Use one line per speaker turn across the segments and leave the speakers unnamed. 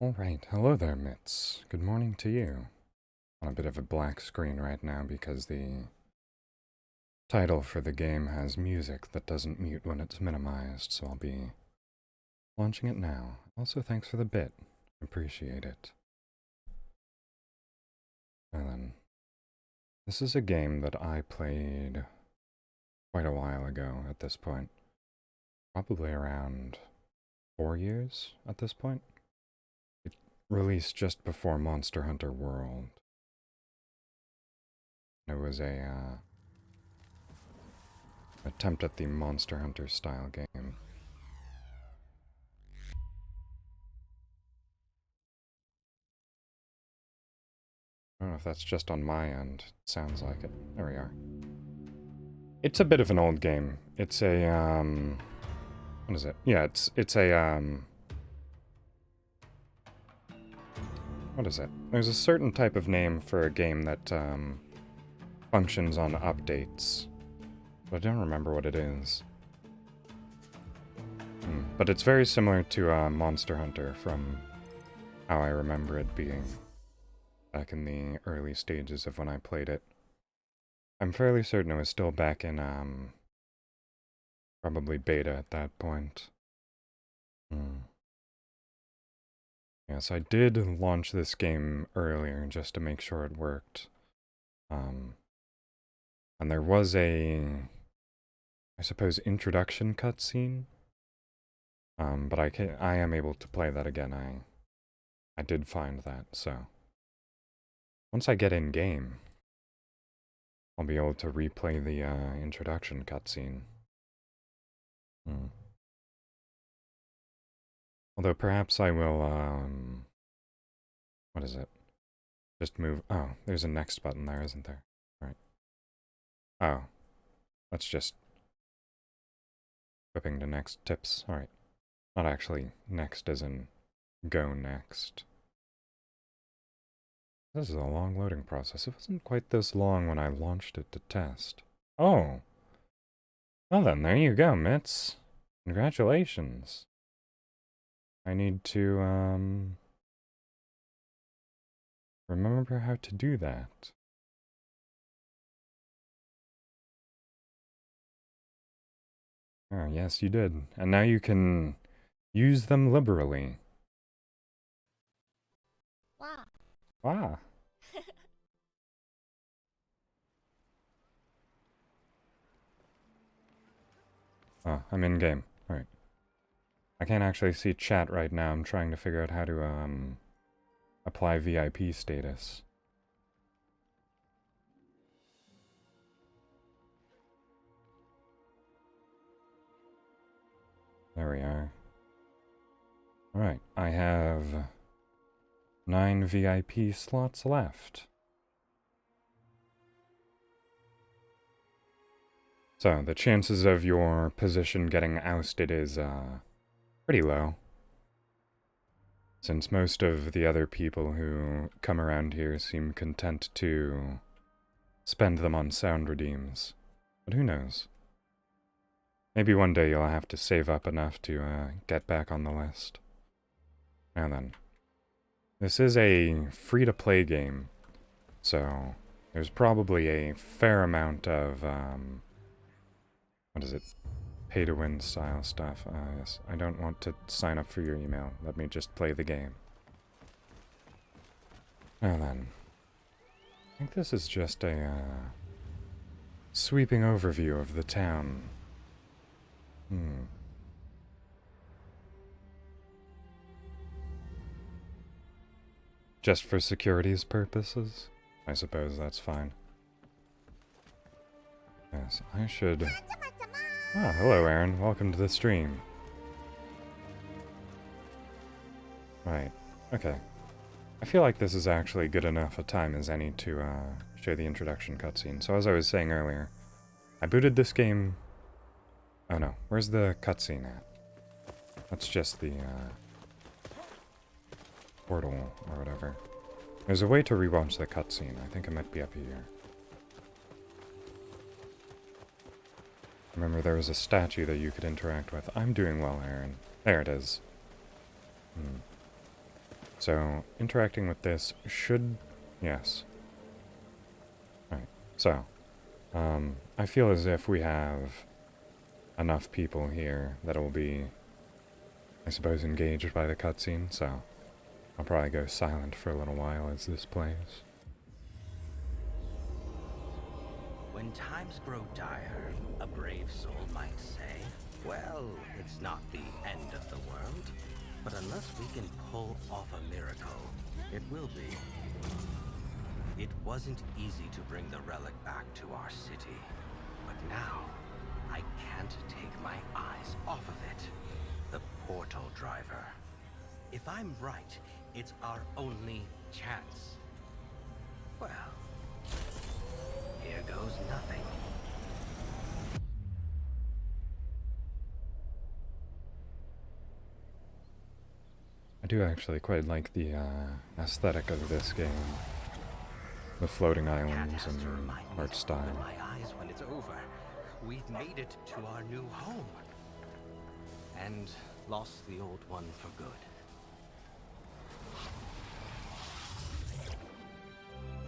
Alright, hello there, Mitts. Good morning to you. On a bit of a black screen right now because the title for the game has music that doesn't mute when it's minimized, so I'll be launching it now. Also, thanks for the bit. Appreciate it. And then, this is a game that I played quite a while ago at this point. Probably around 4 years at this point. It released just before Monster Hunter World. It was a attempt at the Monster Hunter style game. I don't know if that's just on my end. It sounds like it. There we are. It's a bit of an old game. It's a, what is it? Yeah, it's a, what is it? There's a certain type of name for a game that, functions on updates. But I don't remember what it is. But it's very similar to, Monster Hunter from how I remember it being back in the early stages of when I played it. I'm fairly certain it was still back in, probably beta at that point. Yes, I did launch this game earlier just to make sure it worked. And there was a, I suppose, introduction cutscene. But I am able to play that again. I did find that, so once I get in game, I'll be able to replay the introduction cutscene. Although perhaps I will, what is it? Just move, oh, there's a next button there, isn't there? Alright. Oh, that's just flipping to next tips, alright. Not actually next as in go next. This is a long loading process. It wasn't quite this long when I launched it to test. Oh! Well then, there you go, Mitts. Congratulations. I need to, remember how to do that. Oh, yes, you did. And now you can use them liberally.
Wow.
Wow. Oh, I'm in game. Alright. I can't actually see chat right now. I'm trying to figure out how to, apply VIP status. There we are. Alright, I have 9 VIP slots left. So, the chances of your position getting ousted is, pretty low. Since most of the other people who come around here seem content to spend them on sound redeems. But who knows? Maybe one day you'll have to save up enough to, get back on the list. Now then. This is a free-to-play game, so there's probably a fair amount of, what is it? Pay-to-win style stuff. Yes, I don't want to sign up for your email. Let me just play the game. Now then. I think this is just a, sweeping overview of the town. Just for security's purposes? I suppose that's fine. Yes, I should... Ah, hello Aaron. Welcome to the stream. Right. Okay. I feel like this is actually good enough a time as any to, show the introduction cutscene. So as I was saying earlier, I booted this game... Oh no, where's the cutscene at? That's just the, portal, or whatever. There's a way to rewatch the cutscene. I think it might be up here. Remember, there was a statue that you could interact with. I'm doing well, Aaron. There it is. So, interacting with this should... Yes. Alright, so... I feel as if we have enough people here that will be, I suppose, engaged by the cutscene, so I'll probably go silent for a little while as this plays.
When times grow dire, a brave soul might say, well, it's not the end of the world, but unless we can pull off a miracle, it will be. It wasn't easy to bring the relic back to our city, but now I can't take my eyes off of it. The portal driver. If I'm right, it's our only chance. Well, here goes nothing.
I do actually quite like the aesthetic of this game. The floating islands and the art style.
My eyes when it's over. We've made it to our new home. And lost the old one for good.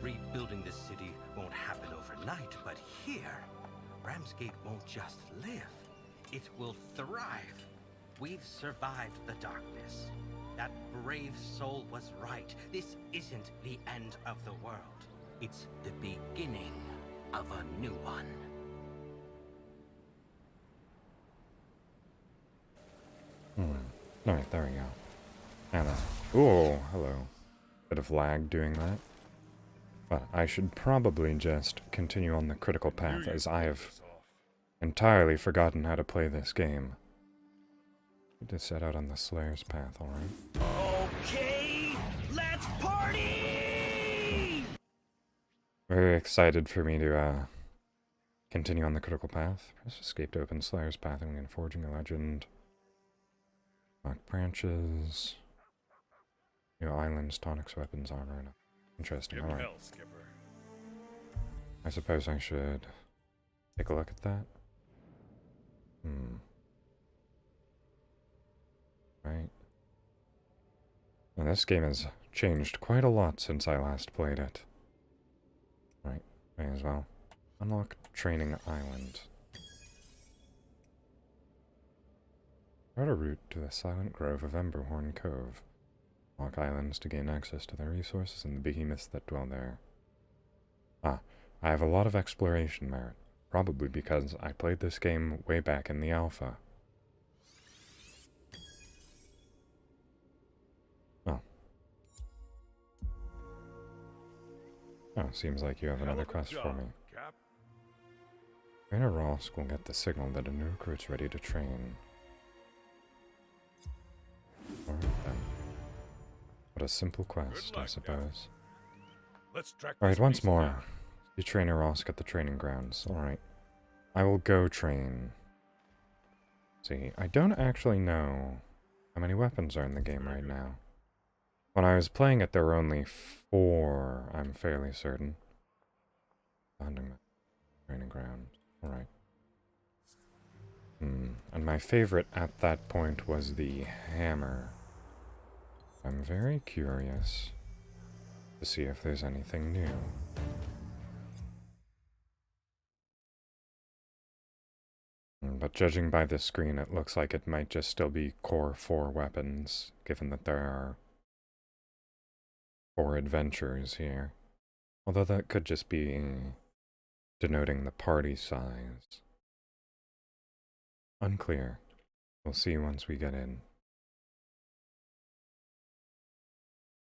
Rebuilding this city won't happen overnight, but here, Ramsgate won't just live. It will thrive. We've survived the darkness. That brave soul was right. This isn't the end of the world. It's the beginning of a new one.
Alright, there we go. And ooh, hello. Bit of lag doing that. But I should probably just continue on the critical path, as I have entirely forgotten how to play this game. Need to set out on the Slayer's path, alright?
Okay, let's party!
Very excited for me to continue on the critical path. Press escape to open Slayer's path and begin forging a legend. Rock branches. New islands, tonics, weapons, armor, and interesting. Alright. I suppose I should take a look at that. Right. Well, this game has changed quite a lot since I last played it. Right, may as well. Unlock Training Island. Chart a route to the silent grove of Emberhorn Cove. Unlock islands to gain access to the resources and the behemoths that dwell there. Ah, I have a lot of exploration merit. Probably because I played this game way back in the alpha. Oh, seems like you have another quest for me. Trainer Rosk will get the signal that a new recruit's ready to train. Alright then. What a simple quest, I suppose. Alright, once more. See Trainer Rosk at the training grounds. Alright. I will go train. See, I don't actually know how many weapons are in the game right now. When I was playing it, there were only 4, I'm fairly certain. Founding training ground. Alright. And my favorite at that point was the hammer. I'm very curious to see if there's anything new. But judging by this screen, it looks like it might just still be core 4 weapons, given that there are 4 adventures here. Although that could just be denoting the party size. Unclear. We'll see once we get in.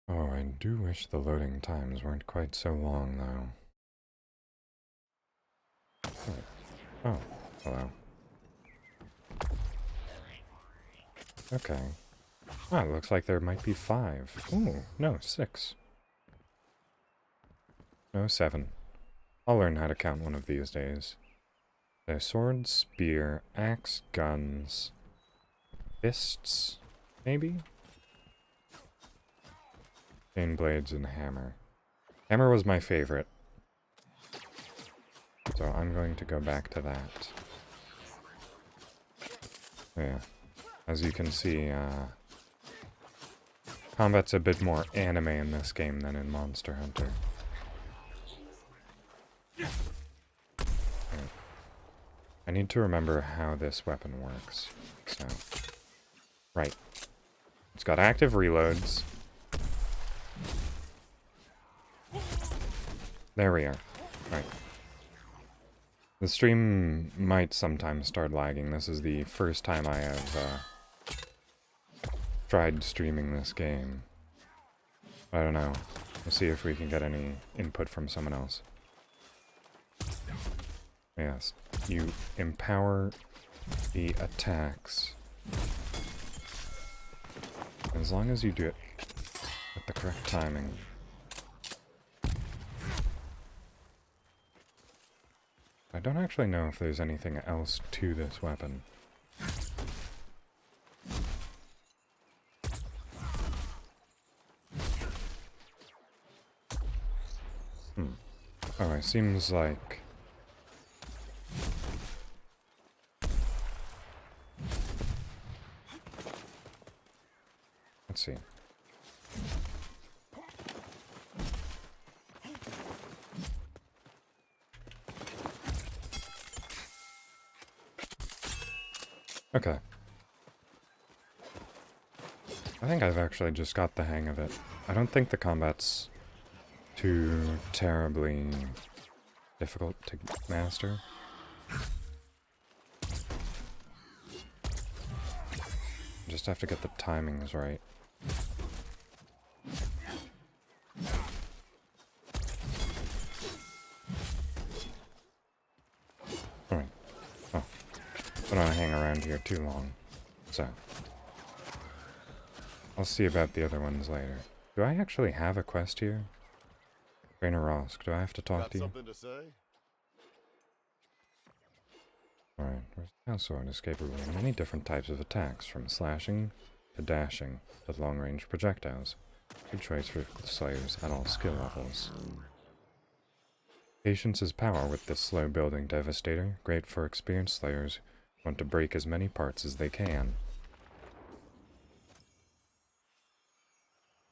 Oh, I do wish the loading times weren't quite so long, though. Oh, hello. Okay. Ah, it looks like there might be 5. Ooh, no, 6. No, 7. I'll learn how to count one of these days. There's sword, spear, axe, guns, fists, maybe? Chain blades and hammer. Hammer was my favorite. So I'm going to go back to that. Yeah. As you can see, Combat's a bit more anime in this game than in Monster Hunter. Right. I need to remember how this weapon works. So, right. It's got active reloads. There we are. Right. The stream might sometimes start lagging. This is the first time I have tried streaming this game. I don't know. We'll see if we can get any input from someone else. Yes, you empower the attacks. As long as you do it at the correct timing. I don't actually know if there's anything else to this weapon. Oh, it seems like... Let's see. Okay. I think I've actually just got the hang of it. I don't think the combat's too terribly difficult to master. Just have to get the timings right. Alright. Oh. I don't want to hang around here too long. So. I'll see about the other ones later. Do I actually have a quest here? Trainer Rosk, do I have to talk to you?
Something to say?
Alright, where's the house sword? Escape room. Many different types of attacks, from slashing to dashing to long-range projectiles. Good choice for slayers at all skill levels. Patience is power with this slow-building devastator, great for experienced slayers who want to break as many parts as they can.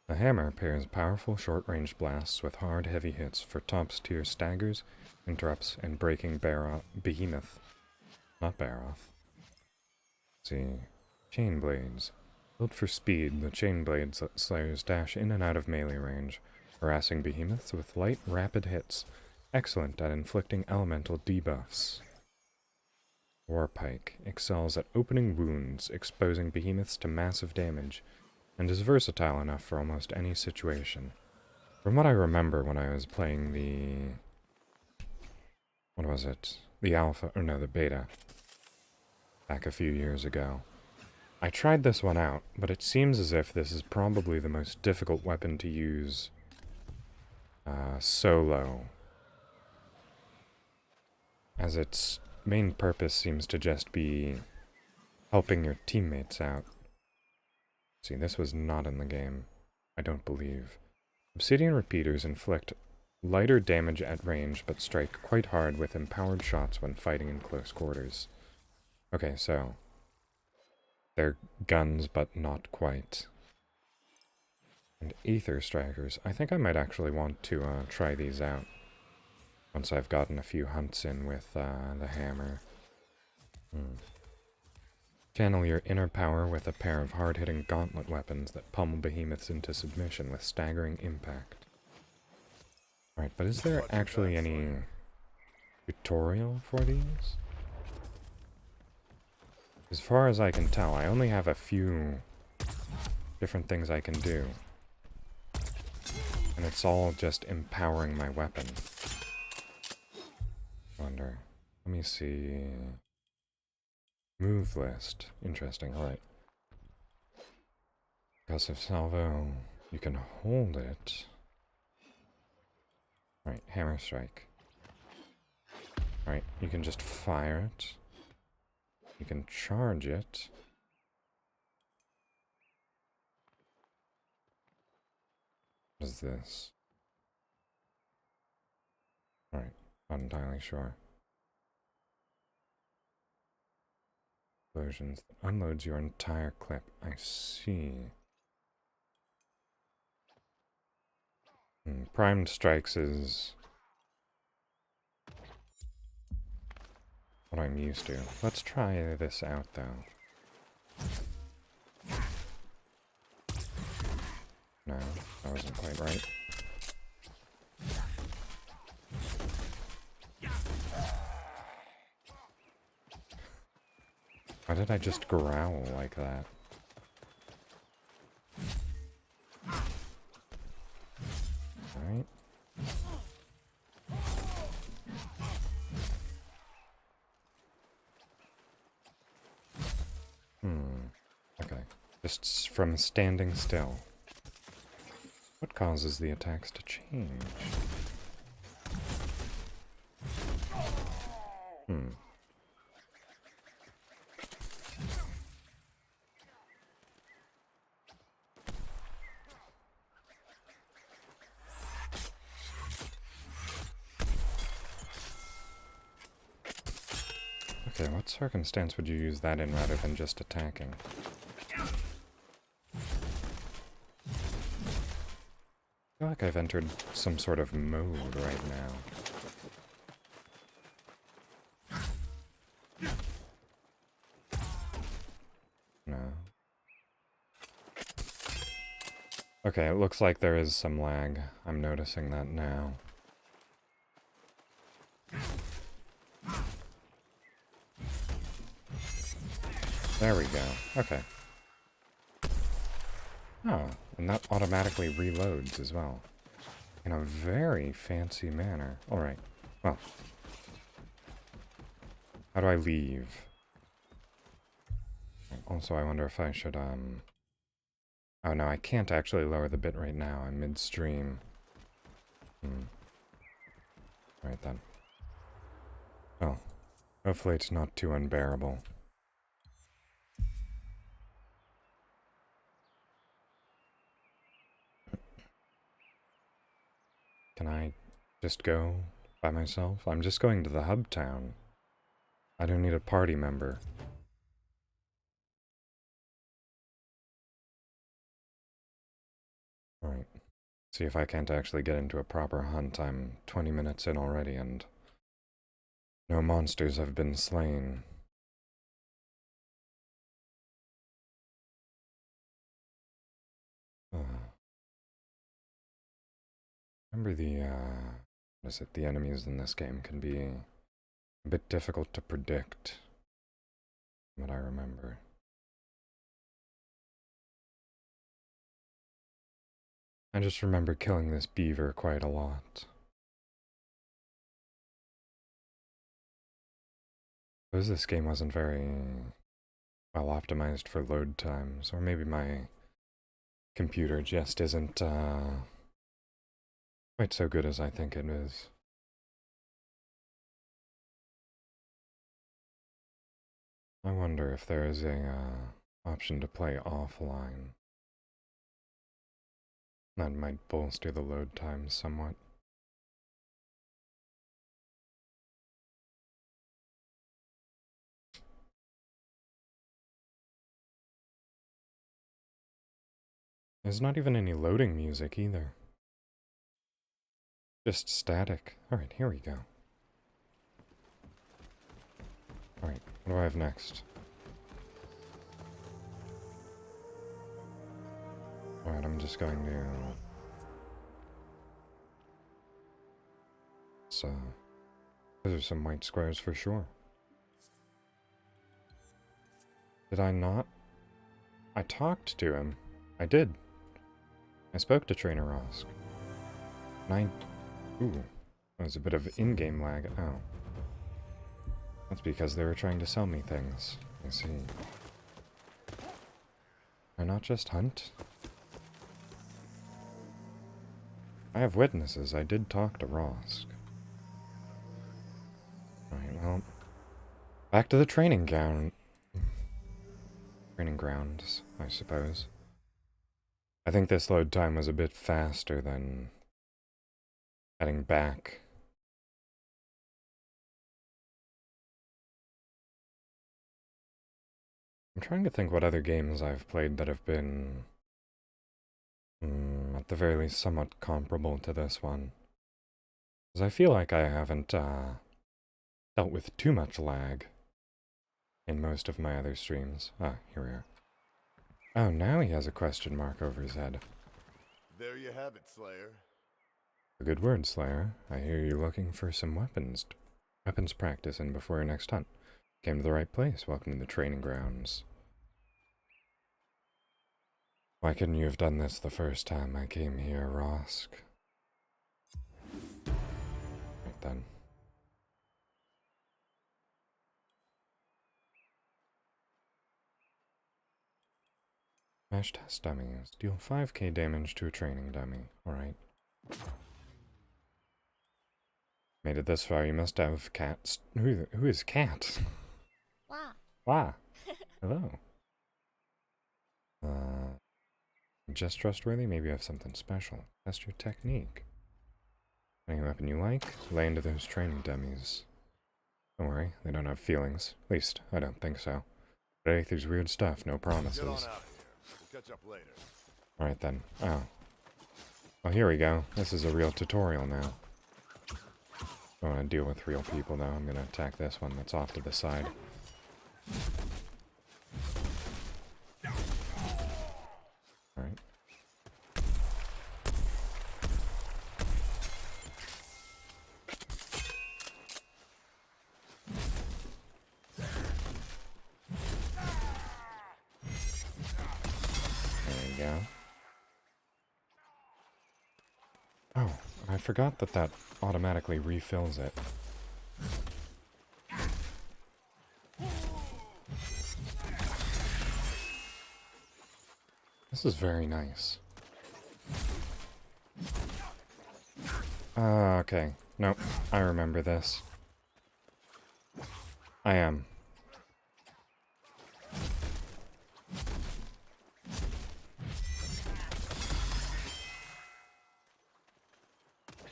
The hammer pairs powerful short-range blasts with hard, heavy hits for top-tier staggers, interrupts, and breaking behemoth. Not Baroth. Let's see. Chain blades. Built for speed, the chain blades let slayers dash in and out of melee range, harassing behemoths with light, rapid hits. Excellent at inflicting elemental debuffs. Warpike excels at opening wounds, exposing behemoths to massive damage, and is versatile enough for almost any situation. From what I remember when I was playing the... What was it? The alpha, or no, the beta. Back a few years ago. I tried this one out, but it seems as if this is probably the most difficult weapon to use solo. As its main purpose seems to just be helping your teammates out. See, this was not in the game, I don't believe. Obsidian repeaters inflict lighter damage at range, but strike quite hard with empowered shots when fighting in close quarters. Okay, so they're guns, but not quite. And Aether Strikers. I think I might actually want to try these out once I've gotten a few hunts in with the hammer. Channel your inner power with a pair of hard-hitting gauntlet weapons that pummel behemoths into submission with staggering impact. Alright, but is there actually any tutorial for these? As far as I can tell, I only have a few different things I can do. And it's all just empowering my weapon. Wonder. Let me see... Move list. Interesting, right. Concussive salvo. You can hold it. Right, hammer strike. Right, you can just fire it. You can charge it. What is this? Alright, not entirely sure. Explosions that unloads your entire clip. I see. Primed strikes is what I'm used to. Let's try this out, though. No, that wasn't quite right. Why did I just growl like that? Alright. Okay. Just from standing still. What causes the attacks to change? Okay, what circumstance would you use that in rather than just attacking? I feel like I've entered some sort of mode right now. No. Okay, it looks like there is some lag. I'm noticing that now. There we go. Okay. Oh, and that automatically reloads as well. In a very fancy manner. Alright. Well. How do I leave? Also, I wonder if I should, Oh no, I can't actually lower the bitrate now. I'm midstream. Alright then. Well, hopefully it's not too unbearable. Can I just go by myself? I'm just going to the hub town. I don't need a party member. Alright. See if I can't actually get into a proper hunt. I'm 20 minutes in already and no monsters have been slain. Remember what is it? The enemies in this game can be a bit difficult to predict. What I remember. I just remember killing this beaver quite a lot. Because this game wasn't very well optimized for load times, or maybe my computer just isn't quite so good as I think it is. I wonder if there is a option to play offline. That might bolster the load times somewhat. There's not even any loading music either. Just static. Alright, here we go. Alright, what do I have next? Alright, I'm just going to... So, those are some white squares for sure. Did I not? I talked to him. I did. I spoke to Trainer Rosk. Ooh, there's a bit of in-game lag. Oh. That's because they were trying to sell me things. I see. Why not just hunt? I have witnesses. I did talk to Rosk. Alright, well... Back to the training ground. Training grounds, I suppose. I think this load time was a bit faster than heading back. I'm trying to think what other games I've played that have been a at the very least somewhat comparable to this one. Because I feel like I haven't dealt with too much lag in most of my other streams. Ah, here we are. Oh, now he has a question mark over his head.
There you have it, Slayer.
A good word, Slayer. I hear you're looking for some weapons practice in before your next hunt. Came to the right place. Welcome to the training grounds. Why couldn't you have done this the first time I came here, Rosk? Right then. Smash test dummies. Deal 5k damage to a training dummy. Alright. Made it this far, you must have cats. Who is Cat?
Wow.
Wow. Hello. Just trustworthy? Maybe you have something special. Test your technique. Any weapon you like, lay into those training dummies. Don't worry, they don't have feelings. At least, I don't think so. But hey, there's weird stuff, no promises.
Get on out of here. We'll catch up later.
Alright then. Oh. Well, here we go. This is a real tutorial now. I don't want to deal with real people though. I'm gonna attack this one that's off to the side. Alright. There we go. Oh, I forgot that that automatically refills it. This is very nice. Okay. Nope, I remember this. I am.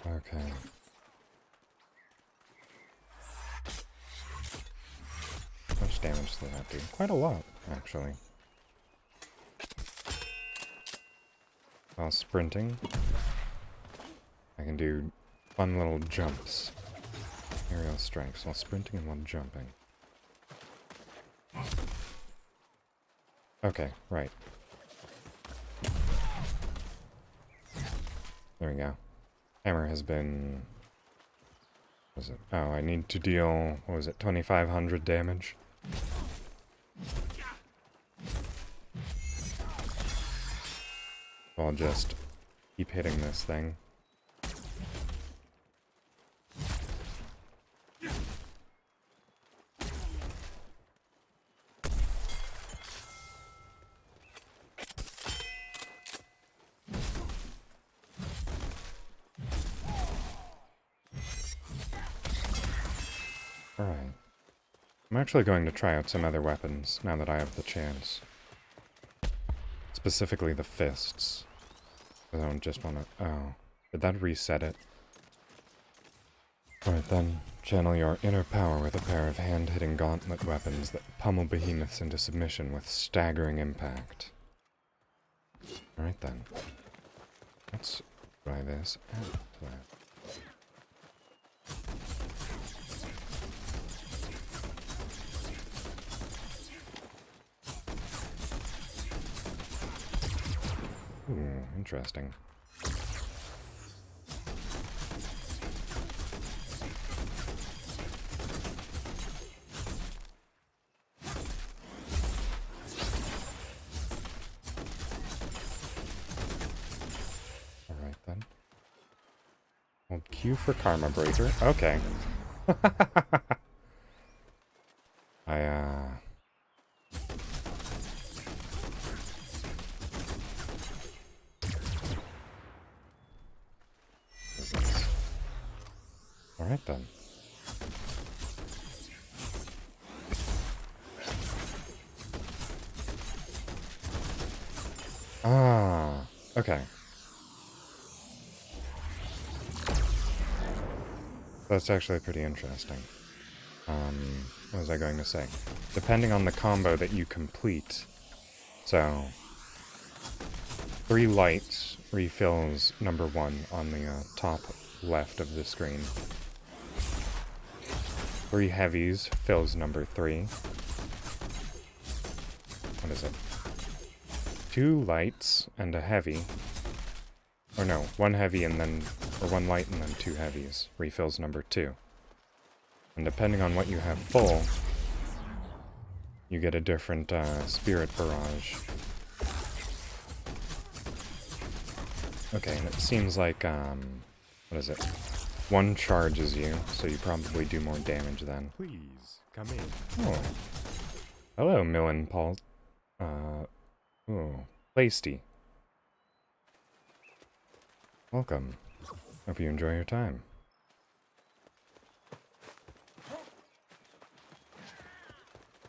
Okay. How much damage does that do? Quite a lot, actually. While sprinting, I can do fun little jumps. Aerial strikes while sprinting and while jumping. Okay, right. There we go. Hammer has been... What was it? Oh, I need to deal... What was it? 2,500 damage? So I'll just keep hitting this thing. Alright. I'm actually going to try out some other weapons now that I have the chance. Specifically the fists. I don't just want to... Oh. Did that reset it? Alright then. Channel your inner power with a pair of hand-hitting gauntlet weapons that pummel behemoths into submission with staggering impact. Alright then. Let's try this and that. Ooh, interesting. Alright then. Hold Q for Karma Breaker. Okay. Alright then. Ah, okay. That's actually pretty interesting. What was I going to say? Depending on the combo that you complete. So, 3 lights refills number 1 on the top left of the screen. 3 heavies fills number 3. What is it? 2 lights and a heavy. Or no, 1 heavy and then, or 1 light and then 2 heavies refills number 2. And depending on what you have full, you get a different spirit barrage. Okay, and it seems like, what is it? 1 charges you, so you probably do more damage then.
Please, come in.
Oh. Hello, Millen Paul. Plasty. Welcome. Hope you enjoy your time.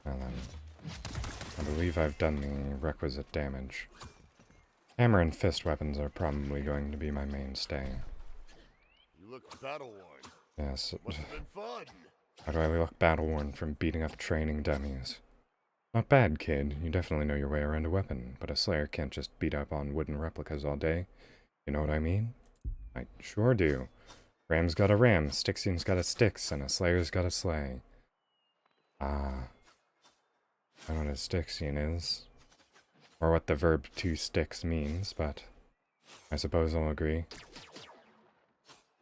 Now then, I believe I've done the requisite damage. Hammer and fist weapons are probably going to be my mainstay.
You look battle-worn.
Yes.
Must have been fun.
How do I look battle-worn from beating up training dummies? Not bad, kid. You definitely know your way around a weapon, but a Slayer can't just beat up on wooden replicas all day. You know what I mean? I sure do. Ram's got a ram, Styxian's got a Styx, and a Slayer's got a Slay. Ah. I don't know what a Styxian is, or what the verb to sticks means, but I suppose I'll agree.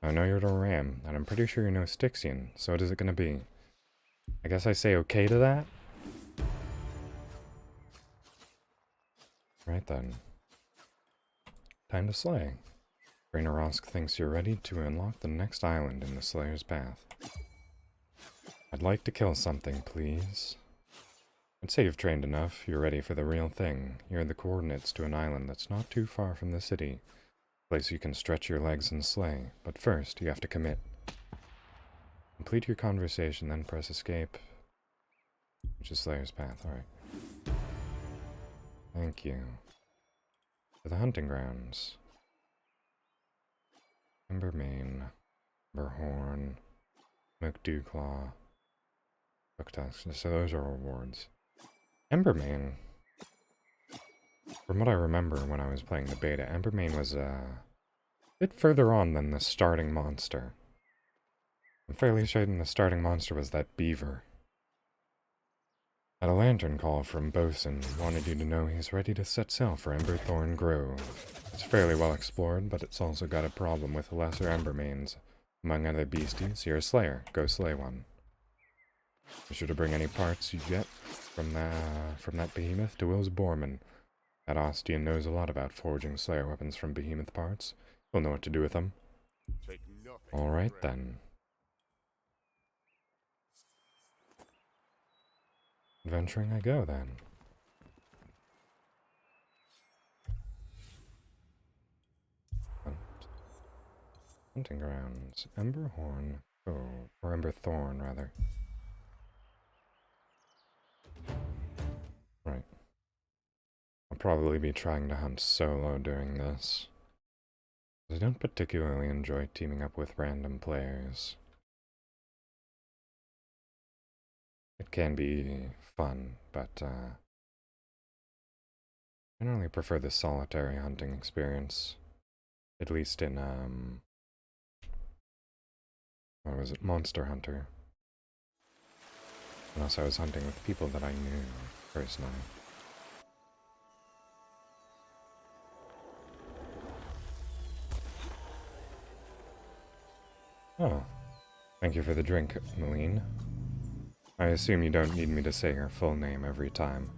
I know you're a ram, and I'm pretty sure you're no Styxian, so what is it gonna be? I guess I say okay to that? Right then. Time to slay. Rainer Rosk thinks you're ready to unlock the next island in the Slayer's path. I'd like to kill something, please. I'd say you've trained enough, you're ready for the real thing. Here are the coordinates to an island that's not too far from the city. A place you can stretch your legs and slay. But first, you have to commit. Complete your conversation, then press escape. Which is Slayer's path, alright. Thank you. To the hunting grounds. Embermane, Emberhorn, McDewclaw, Hooktusk. So those are rewards. Embermane. From what I remember when I was playing the beta, Embermane was a bit further on than the starting monster. I'm fairly certain the starting monster was that beaver. Had a lantern call from Bosun, wanted you to know he's ready to set sail for Emberthorn Grove. It's fairly well explored, but it's also got a problem with lesser Embermanes. Among other beasties, you're a slayer. Go slay one. Be sure to bring any parts you get from that behemoth to Will's Borman. That Ostian knows a lot about forging slayer weapons from behemoth parts. He'll know what to do with them.
Take nothing.
Alright then. Adventuring I go then. Hunting grounds. Emberhorn. Oh, or Emberthorn, rather. Right. I'll probably be trying to hunt solo during this. I don't particularly enjoy teaming up with random players. It can be fun, but I generally prefer the solitary hunting experience. At least in, what was it, Monster Hunter. Unless I was hunting with people that I knew personally. Oh, thank you for the drink, Malene. I assume you don't need me to say your full name every time.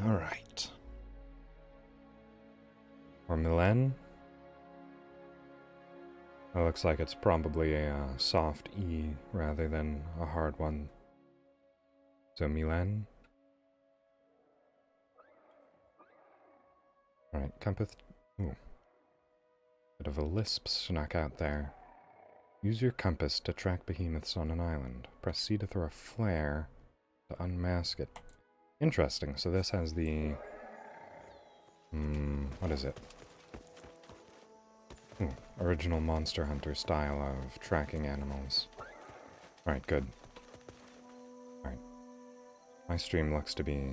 Alright. Or Milan? It looks like it's probably a soft E rather than a hard one. So Milan? Alright, compass. Ooh. Bit of a lisp snuck out there. Use your compass to track behemoths on an island. Press C to throw a flare to unmask it. Interesting, so this has the... what is it? Ooh, original Monster Hunter style of tracking animals. Alright, good. Alright. My stream looks to be...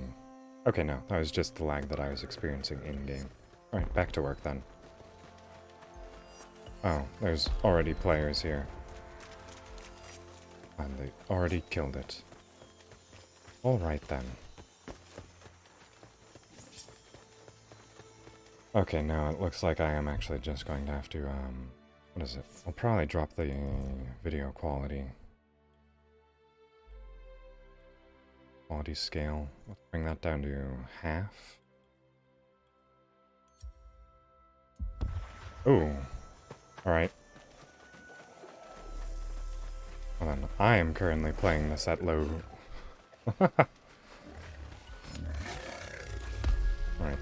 Okay, no, that was just the lag that I was experiencing in-game. Alright, back to work then. Oh, there's already players here. And they already killed it. Alright then. Okay, now it looks like I am actually just going to have to, what is it? I'll probably drop the video quality. Quality scale. Let's bring that down to half. Ooh. Alright. Well then, I am currently playing this at low... Alright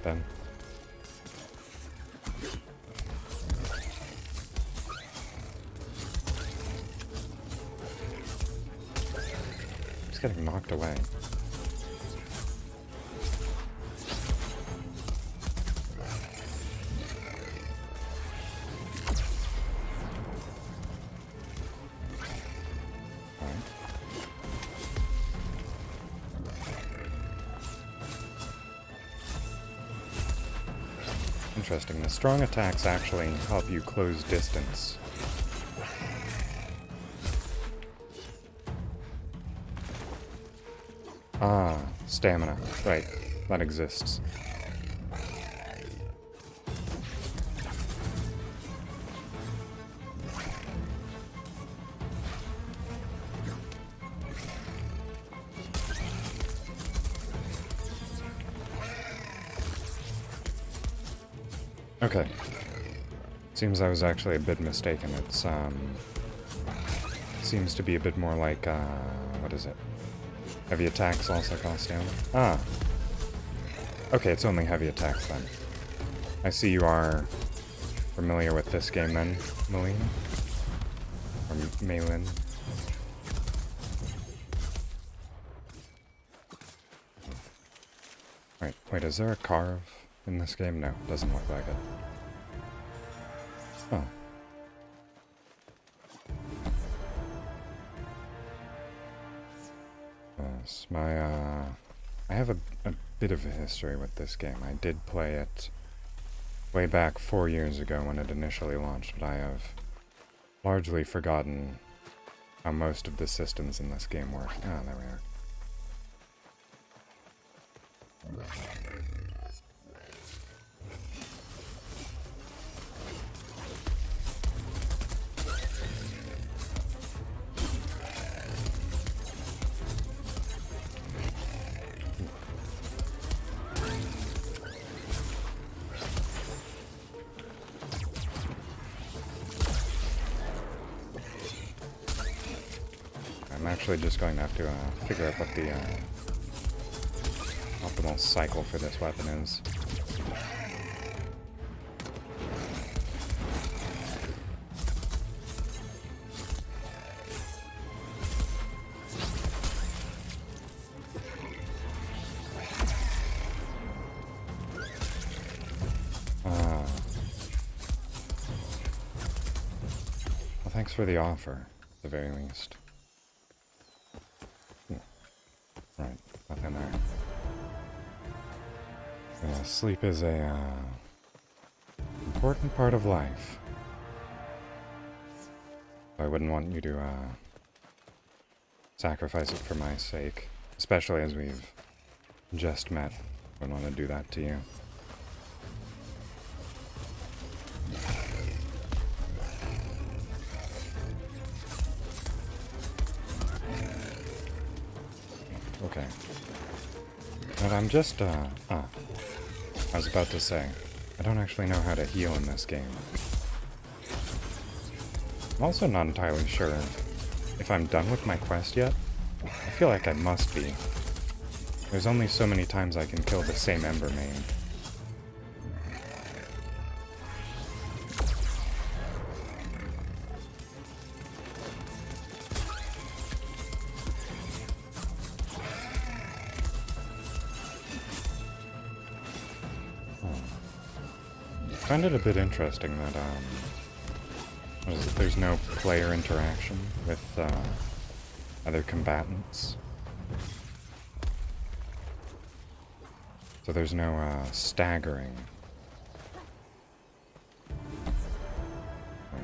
then. He's getting knocked away. Interesting. The strong attacks actually help you close distance. Ah, stamina. Right. That exists. Okay. Seems I was actually a bit mistaken. It's, seems to be a bit more like, what is it? Heavy attacks also cost damage? Ah. Okay, it's only heavy attacks then. I see you are familiar with this game then, Malene? Or Malin? Right, wait, is there a carve in this game? No, doesn't look like it. Oh. Yes, I have a bit of a history with this game. I did play it way back 4 years ago when it initially launched, but I have largely forgotten how most of the systems in this game work. Ah, there we are. I'm actually just going to have to figure out what the optimal cycle for this weapon is. Well, thanks for the offer, at the very least. Right, nothing there. Yeah, sleep is a important part of life. I wouldn't want you to sacrifice it for my sake, especially as we've just met. I wouldn't want to do that to you. Okay. But I'm just, I was about to say, I don't actually know how to heal in this game. I'm also not entirely sure if I'm done with my quest yet. I feel like I must be. There's only so many times I can kill the same Ember main. I find it a bit interesting that, there's no player interaction with, other combatants. So there's no staggering. Right.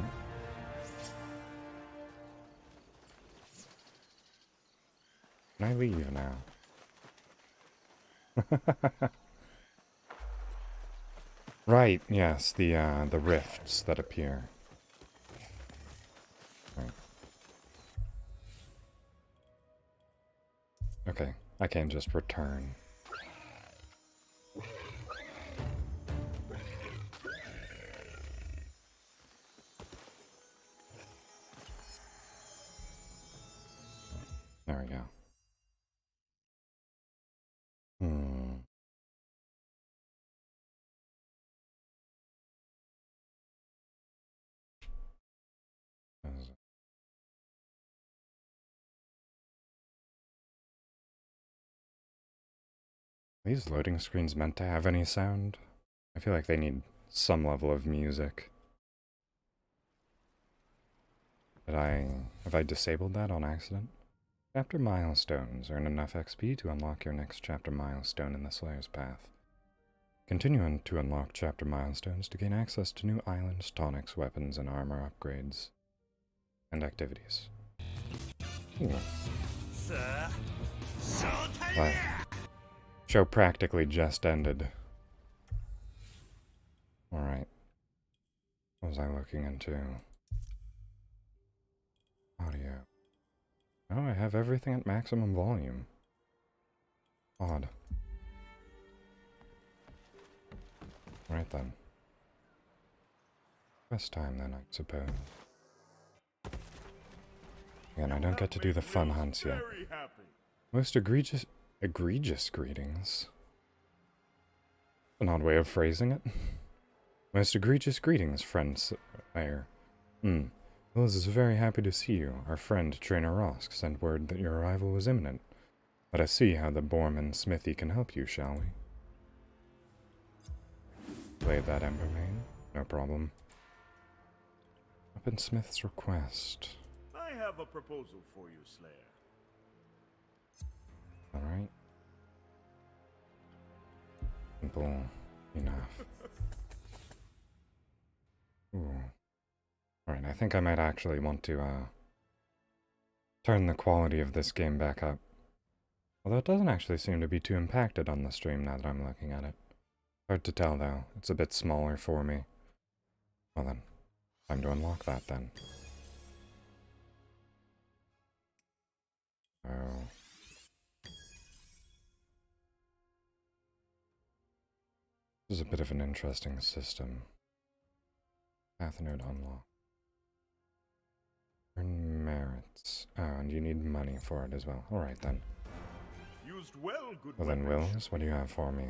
Can I leave now? Right, yes, the rifts that appear. Right. Okay, I can just return. There we go. Hmm. Are these loading screens meant to have any sound? I feel like they need some level of music. Have I disabled that on accident? Chapter milestones. Earn enough XP to unlock your next chapter milestone in the Slayer's Path. Continue to unlock chapter milestones to gain access to new islands, tonics, weapons, and armor upgrades. And activities. Ooh. Wow. Show practically just ended. Alright. What was I looking into? Audio. Oh, I have everything at maximum volume. Odd. Right then. Quest time then, I suppose. Again, I don't get to do the fun hunts yet. Most egregious greetings? An odd way of phrasing it. Most egregious greetings, friend Slayer. Willis is very happy to see you. Our friend, Trainer Rosk, sent word that your arrival was imminent. Let us see how the Borman Smithy can help you, shall we? Play that Ember Main. No problem. Weaponsmith's request.
I have a proposal for you, Slayer.
Alright. Simple enough. Ooh. Alright, I think I might actually want to, turn the quality of this game back up. Although it doesn't actually seem to be too impacted on the stream now that I'm looking at it. Hard to tell, though. It's a bit smaller for me. Well then, time to unlock that then. Oh. This is a bit of an interesting system. Path node unlock. Earn merits. Oh, and you need money for it as well. Alright then.
Used well, good
Well then, Wills, what do you have for me?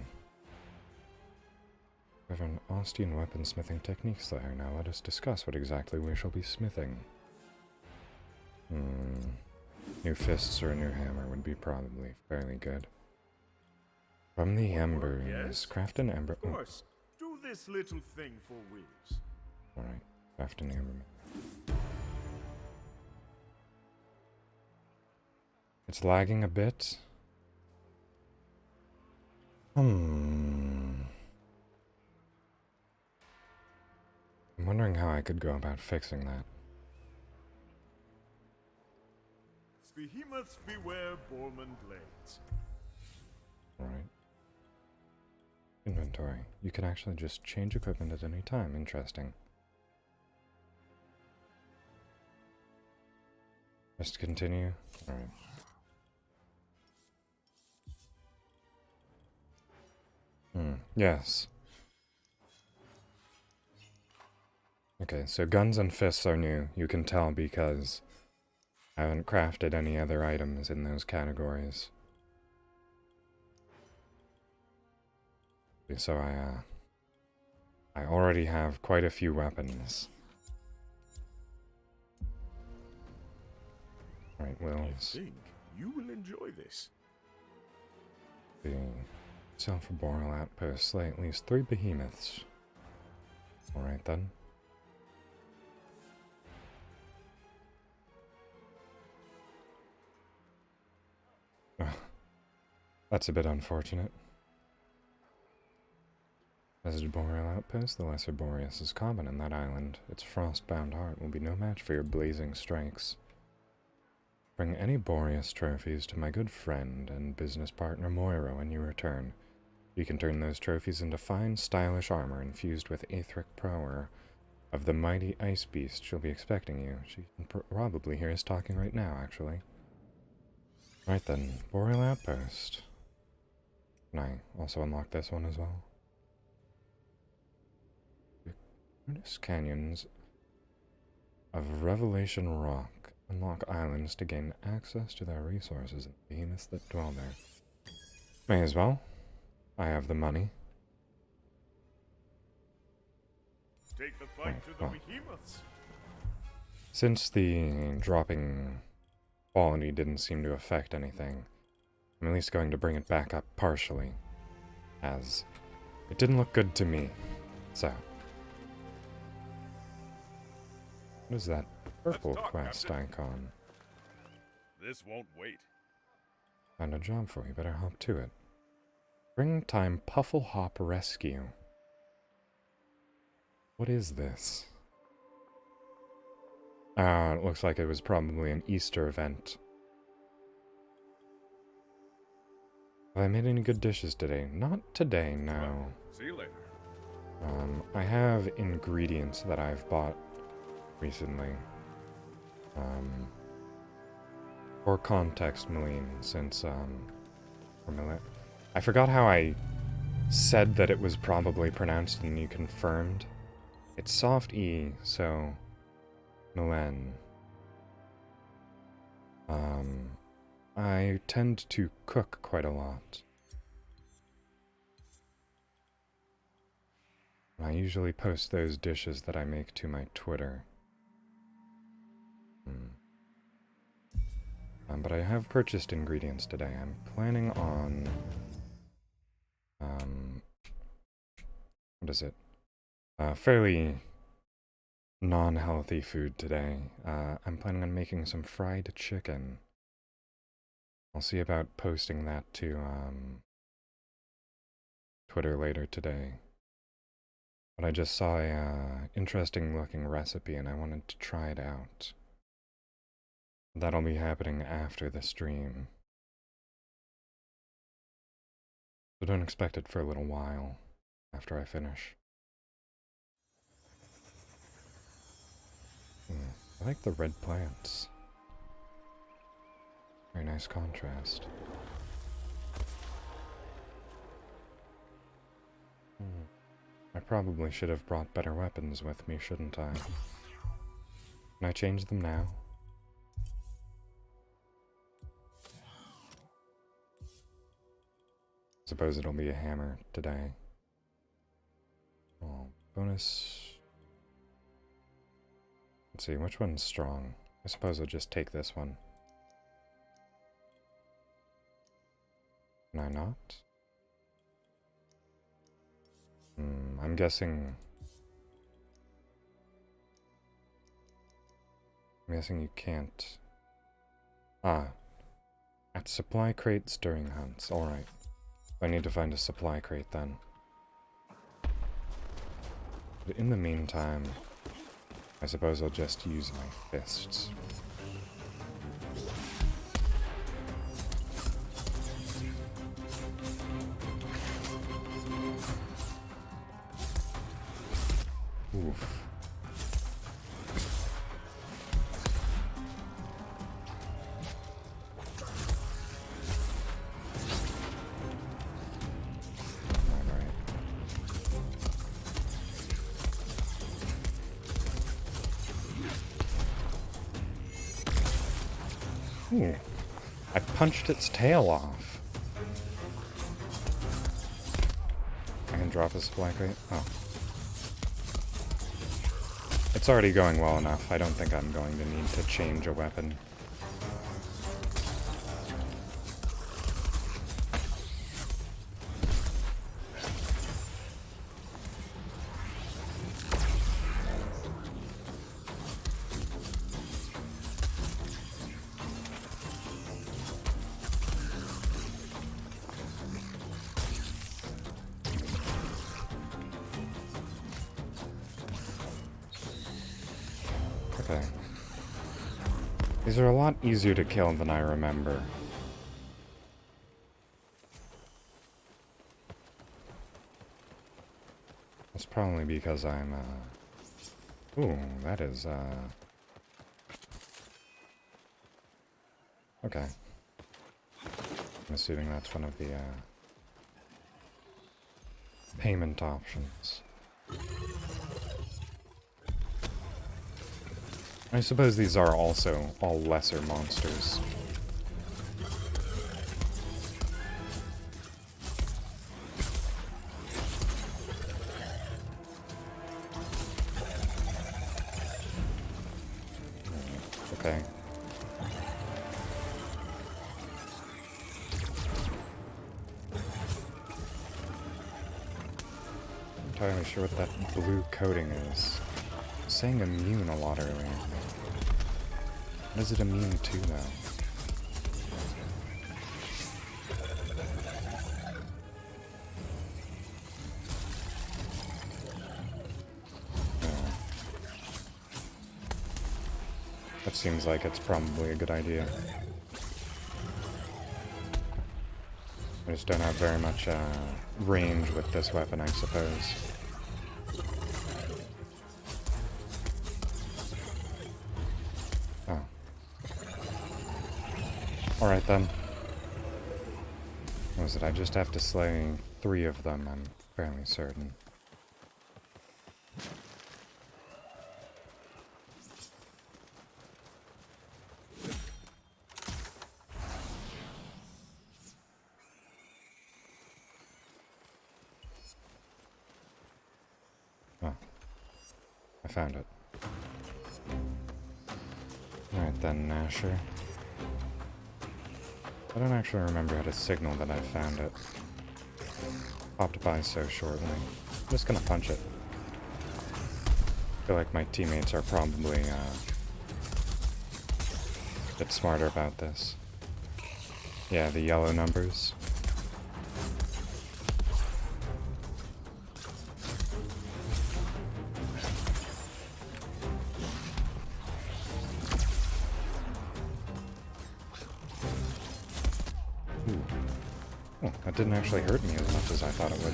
We have an Austrian weaponsmithing technique, Slayer. Now let us discuss what exactly we shall be smithing. New fists or a new hammer would be probably fairly good. From the embers,
yes?
craft an ember.
Of course. Do this little thing for Wills.
Alright, craft an ember. It's lagging a bit. I'm wondering how I could go about fixing that.
Behemoths beware Borman blades.
Alright. Inventory. You can actually just change equipment at any time. Interesting. Just continue. Alright. Yes. Okay, so guns and fists are new. You can tell because I haven't crafted any other items in those categories. So I already have quite a few weapons. Right, Wills.
I think you will enjoy this.
The self-boral outpost slay at least 3 behemoths. Alright then. That's a bit unfortunate. Visited Boreal Outpost. The Lesser Boreas is common in that island. Its frost-bound heart will be no match for your blazing strikes. Bring any Boreas trophies to my good friend and business partner Moira when you return. You can turn those trophies into fine, stylish armor infused with Aetheric power of the mighty ice beast. She'll be expecting you. She can probably hear us talking right now, actually. Right then, Boreal Outpost. Can I also unlock this one as well? Notice canyons of Revelation Rock. Unlock islands to gain access to their resources and the behemoths that dwell there. May as well. I have the money.
Take the fight to the behemoths.
Since the dropping quality didn't seem to affect anything, I'm at least going to bring it back up partially, as it didn't look good to me. So, what is that purple quest icon?
This won't wait.
Found a job for you, better hop to it. Springtime Puffle Hop Rescue. What is this? It looks like it was probably an Easter event. Have I made any good dishes today? Not today, no.
Well, see you later.
I have ingredients that I've bought recently. For context, Malene, since, I forgot how I said that it was probably pronounced and you confirmed. It's soft E, so Milan. I tend to cook quite a lot. I usually post those dishes that I make to my Twitter. But I have purchased ingredients today. I'm planning on, what is it? Fairly non-healthy food today. I'm planning on making some fried chicken. I'll see about posting that to, Twitter later today. But I just saw a, interesting looking recipe and I wanted to try it out. That'll be happening after the stream. So don't expect it for a little while after I finish. I like the red plants. Very nice contrast. I probably should have brought better weapons with me, shouldn't I? Can I change them now? Suppose it'll be a hammer today. Oh, bonus. Let's see, which one's strong? I suppose I'll just take this one. Can I not? I'm guessing you can't. At supply crates during hunts. Alright. I need to find a supply crate then. But in the meantime, I suppose I'll just use my fists. Oof. Ooh, I punched its tail off. I can drop a supply crate? Oh. It's already going well enough. I don't think I'm going to need to change a weapon. Okay. These are a lot easier to kill than I remember. That's probably because I'm, Ooh, that is, Okay. I'm assuming that's one of the, payment options. I suppose these are also all lesser monsters. Okay. I'm not entirely sure what that blue coating is. I'm saying immune a lot earlier. What is it immune to, though? Oh. That seems like it's probably a good idea. I just don't have very much range with this weapon, I suppose. Oh. Alright then. What was it? I just have to slay 3 of them, I'm fairly certain. Oh. I found it. Alright then, Nasher. I don't actually remember how to signal that I found it. Popped by so shortly. I'm just gonna punch it. I feel like my teammates are probably a bit smarter about this. Yeah, the yellow numbers. Oh, that didn't actually hurt me as much as I thought it would.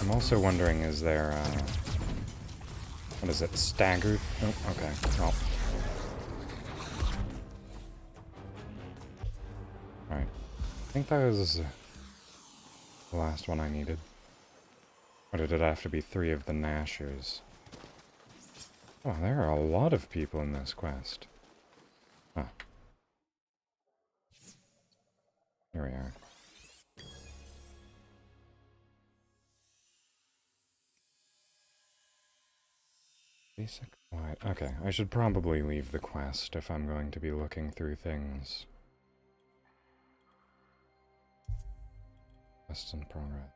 I'm also wondering, is there, what is it, staggered? Oh, okay. Oh. Alright. I think that was the last one I needed. Or did it have to be 3 of the Nashers? Oh, there are a lot of people in this quest. Oh. Here we are. Basic white. Okay, I should probably leave the quest if I'm going to be looking through things. Quest in progress.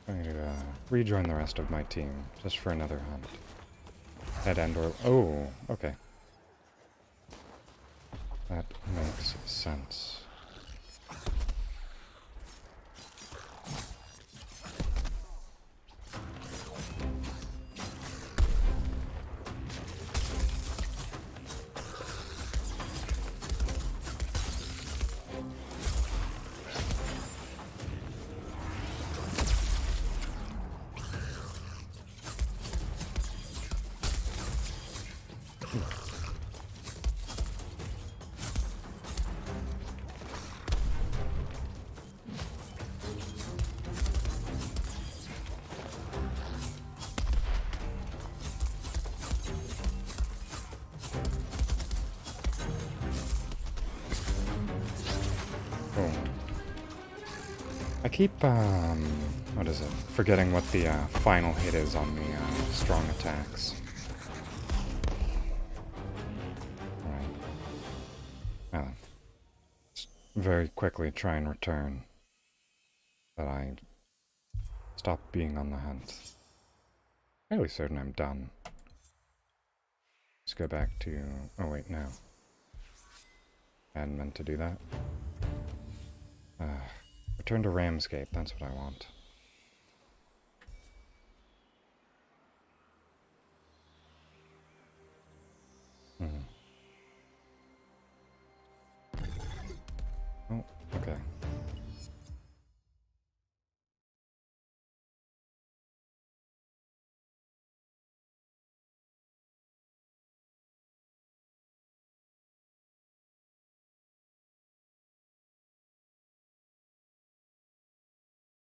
I'm going to rejoin the rest of my team, just for another hunt. Head end or... Oh, okay. That makes sense. I keep, what is it? Forgetting what the final hit is on the strong attacks. Alright. Now then. Let's very quickly try and return. That I stop being on the hunt. Fairly certain I'm done. Let's go back to... oh wait, no. I hadn't meant to do that. Return to Ramsgate, that's what I want. Oh, okay.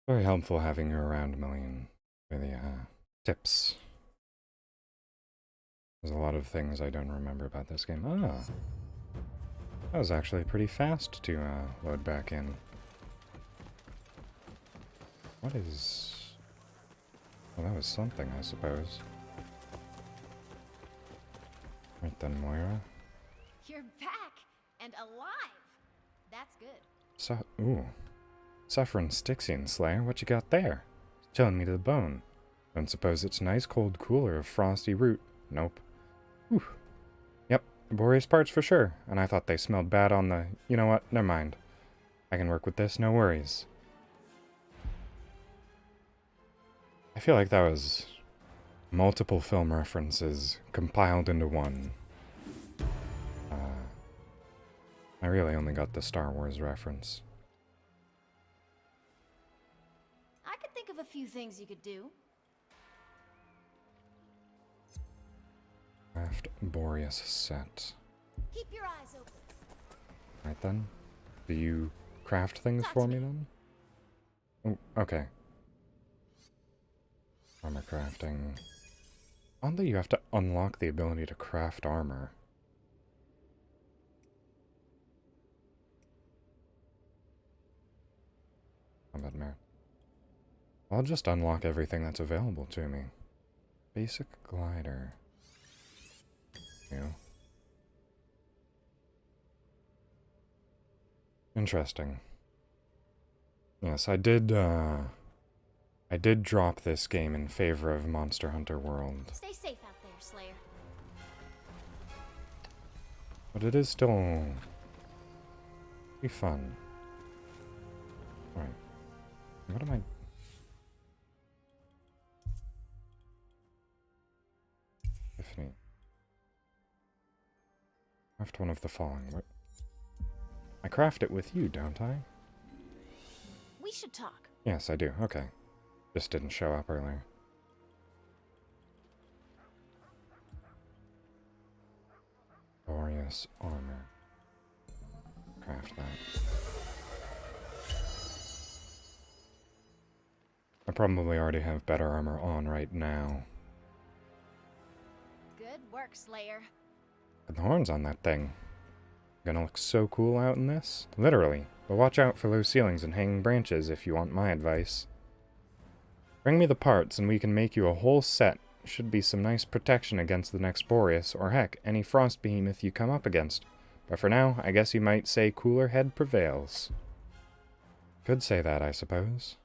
Very helpful having you around, Million, for the tips. There's a lot of things I don't remember about this game. Ah! That was actually pretty fast to load back in. What is... well, that was something, I suppose. Right then, Moira.
You're back and alive. That's good.
Ooh. Suffering Styxian Slayer, what you got there? Chilling me to the bone. Don't suppose it's nice cold cooler of frosty root. Nope. Whew. Yep, laborious parts for sure. And I thought they smelled bad on the... you know what? Never mind. I can work with this, no worries. I feel like that was multiple film references compiled into one. I really only got the Star Wars reference.
I could think of a few things you could do.
Craft Boreas set.
Keep your eyes open.
Right then. Do you craft things for me then? Oh, okay. Armor crafting. Oddly, you have to unlock the ability to craft armor. Combat merit. I'll just unlock everything that's available to me. Basic glider. Interesting. Yes, I did drop this game in favor of Monster Hunter World.
Stay safe out there, Slayer.
But it is still pretty fun. Alright. What am I... Epiphany. Craft one of the following. What? I craft it with you, don't I?
We should talk.
Yes, I do. Okay. Just didn't show up earlier. Glorious armor. Craft that. I probably already have better armor on right now.
Good work, Slayer.
But the horns on that thing. Gonna look so cool out in this. Literally. But watch out for low ceilings and hanging branches if you want my advice. Bring me the parts and we can make you a whole set. Should be some nice protection against the next Boreas, or heck, any frost behemoth you come up against. But for now, I guess you might say cooler head prevails. Could say that, I suppose.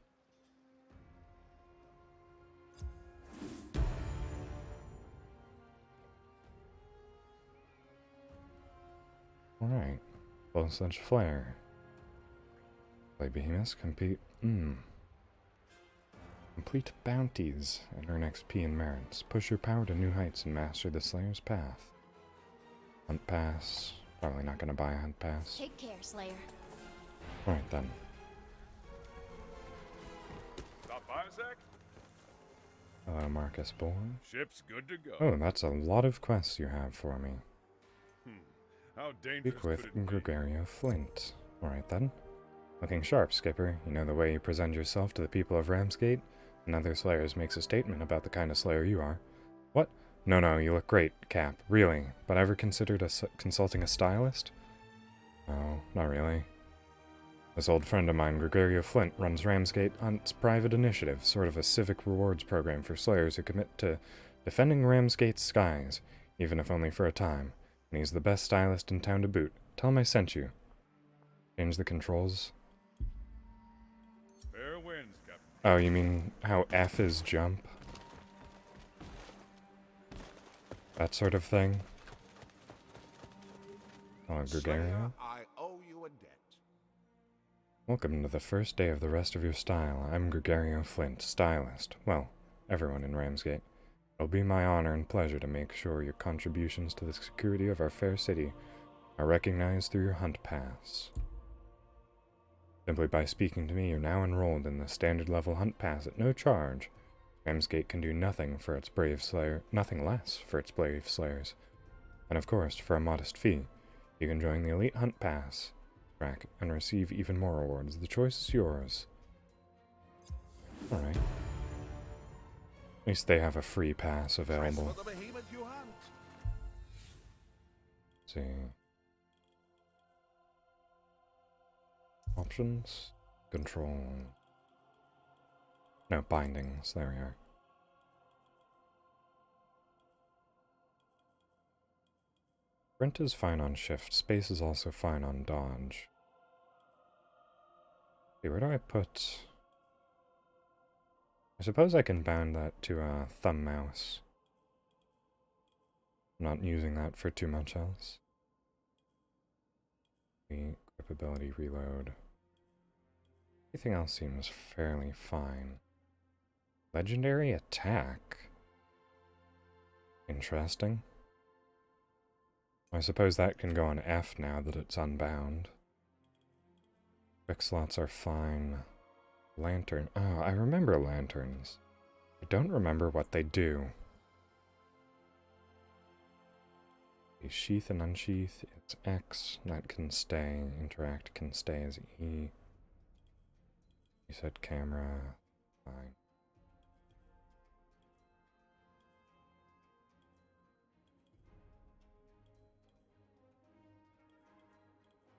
Alright. Full Sledge Flare. Play Behemoths, compete. Complete bounties and earn XP and merits. Push your power to new heights and master the Slayer's path. Hunt Pass. Probably not gonna buy a Hunt Pass.
Take care, Slayer.
Alright then.
Stop by, Zach?
Hello, Marcus boy.
Ship's good to go.
Oh, that's a lot of quests you have for me.
How dangerous
Speak with
could it be?
Gregorio Flint. Alright then. Looking sharp, Skipper. You know the way you present yourself to the people of Ramsgate? And other Slayers makes a statement about the kind of Slayer you are. What? No, you look great, Cap. Really. But ever considered consulting a stylist? No, not really. This old friend of mine, Gregorio Flint, runs Ramsgate on its private initiative, sort of a civic rewards program for Slayers who commit to defending Ramsgate's skies, even if only for a time. And he's the best stylist in town to boot. Tell him I sent you. Change the controls.
Fair winds, Captain.
Oh, you mean how F is jump? That sort of thing? Oh, Gregorio?
I owe you a debt.
Welcome to the first day of the rest of your style. I'm Gregorio Flint, stylist. Well, everyone in Ramsgate. It'll be my honor and pleasure to make sure your contributions to the security of our fair city are recognized through your hunt pass. Simply by speaking to me, you're now enrolled in the standard level hunt pass at no charge. Ramsgate can do nothing for its brave slayer, nothing less for its brave slayers. And of course, for a modest fee, you can join the elite hunt pass track and receive even more rewards. The choice is yours. Alright. At least they have a free pass available.
For the behemoth you hunt.
Let's see. Options? Control. No, bindings. There we are. Sprint is fine on shift. Space is also fine on dodge. Okay, where do I put... I suppose I can bound that to a thumb mouse. I'm not using that for too much else. The grip ability reload. Everything else seems fairly fine. Legendary attack. Interesting. I suppose that can go on F now that it's unbound. Quick slots are fine. Lantern. Oh, I remember lanterns. I don't remember what they do. Sheath and unsheath, it's X. That can stay. Interact can stay as E. You said camera. Fine.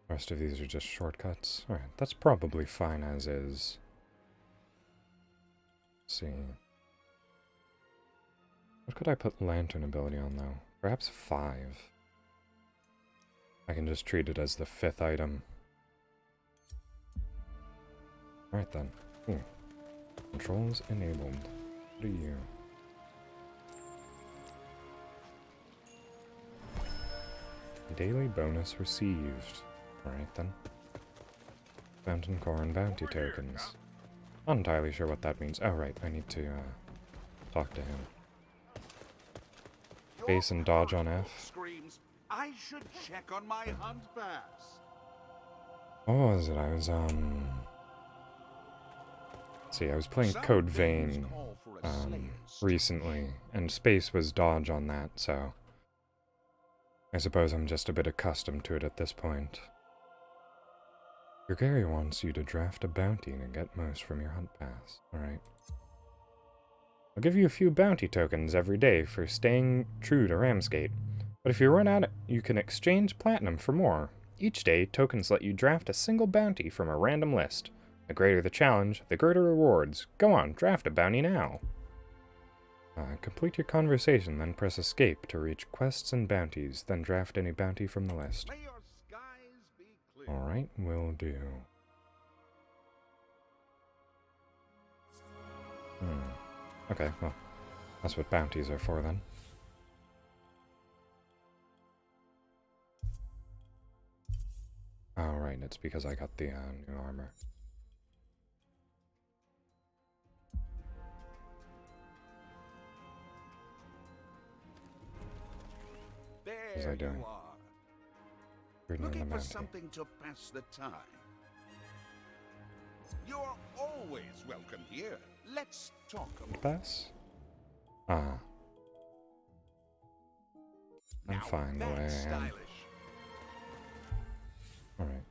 The rest of these are just shortcuts. Alright, that's probably fine as is. Let's see. What could I put lantern ability on though? Perhaps 5. I can just treat it as the 5th item. Alright then. Controls enabled. What are you? Daily bonus received. Alright then. Fountain core and bounty tokens. Not entirely sure what that means. Oh right, I need to talk to him. Base and dodge on F.
Screams, I should check on my hunt pass.
What was it? I was see, I was playing Code Vein recently, and space was dodge on that, so I suppose I'm just a bit accustomed to it at this point. Gregorio wants you to draft a bounty to get most from your hunt pass. Alright. I'll give you a few bounty tokens every day for staying true to Ramsgate, but if you run out, you can exchange platinum for more. Each day, tokens let you draft a single bounty from a random list. The greater the challenge, the greater rewards. Go on, draft a bounty now. Complete your conversation, then press escape to reach quests and bounties, then draft any bounty from the list.
May your skies be clear.
Alright, will do. Okay, well, that's what bounties are for then. Oh, right, it's because I got the new armor.
There
I doing?
you are.
Reading on the
Looking for
bounty.
something to pass the time. You're always welcome here. Let's talk about
Pass? Ah. I'm fine the way I am.
stylish.
Alright.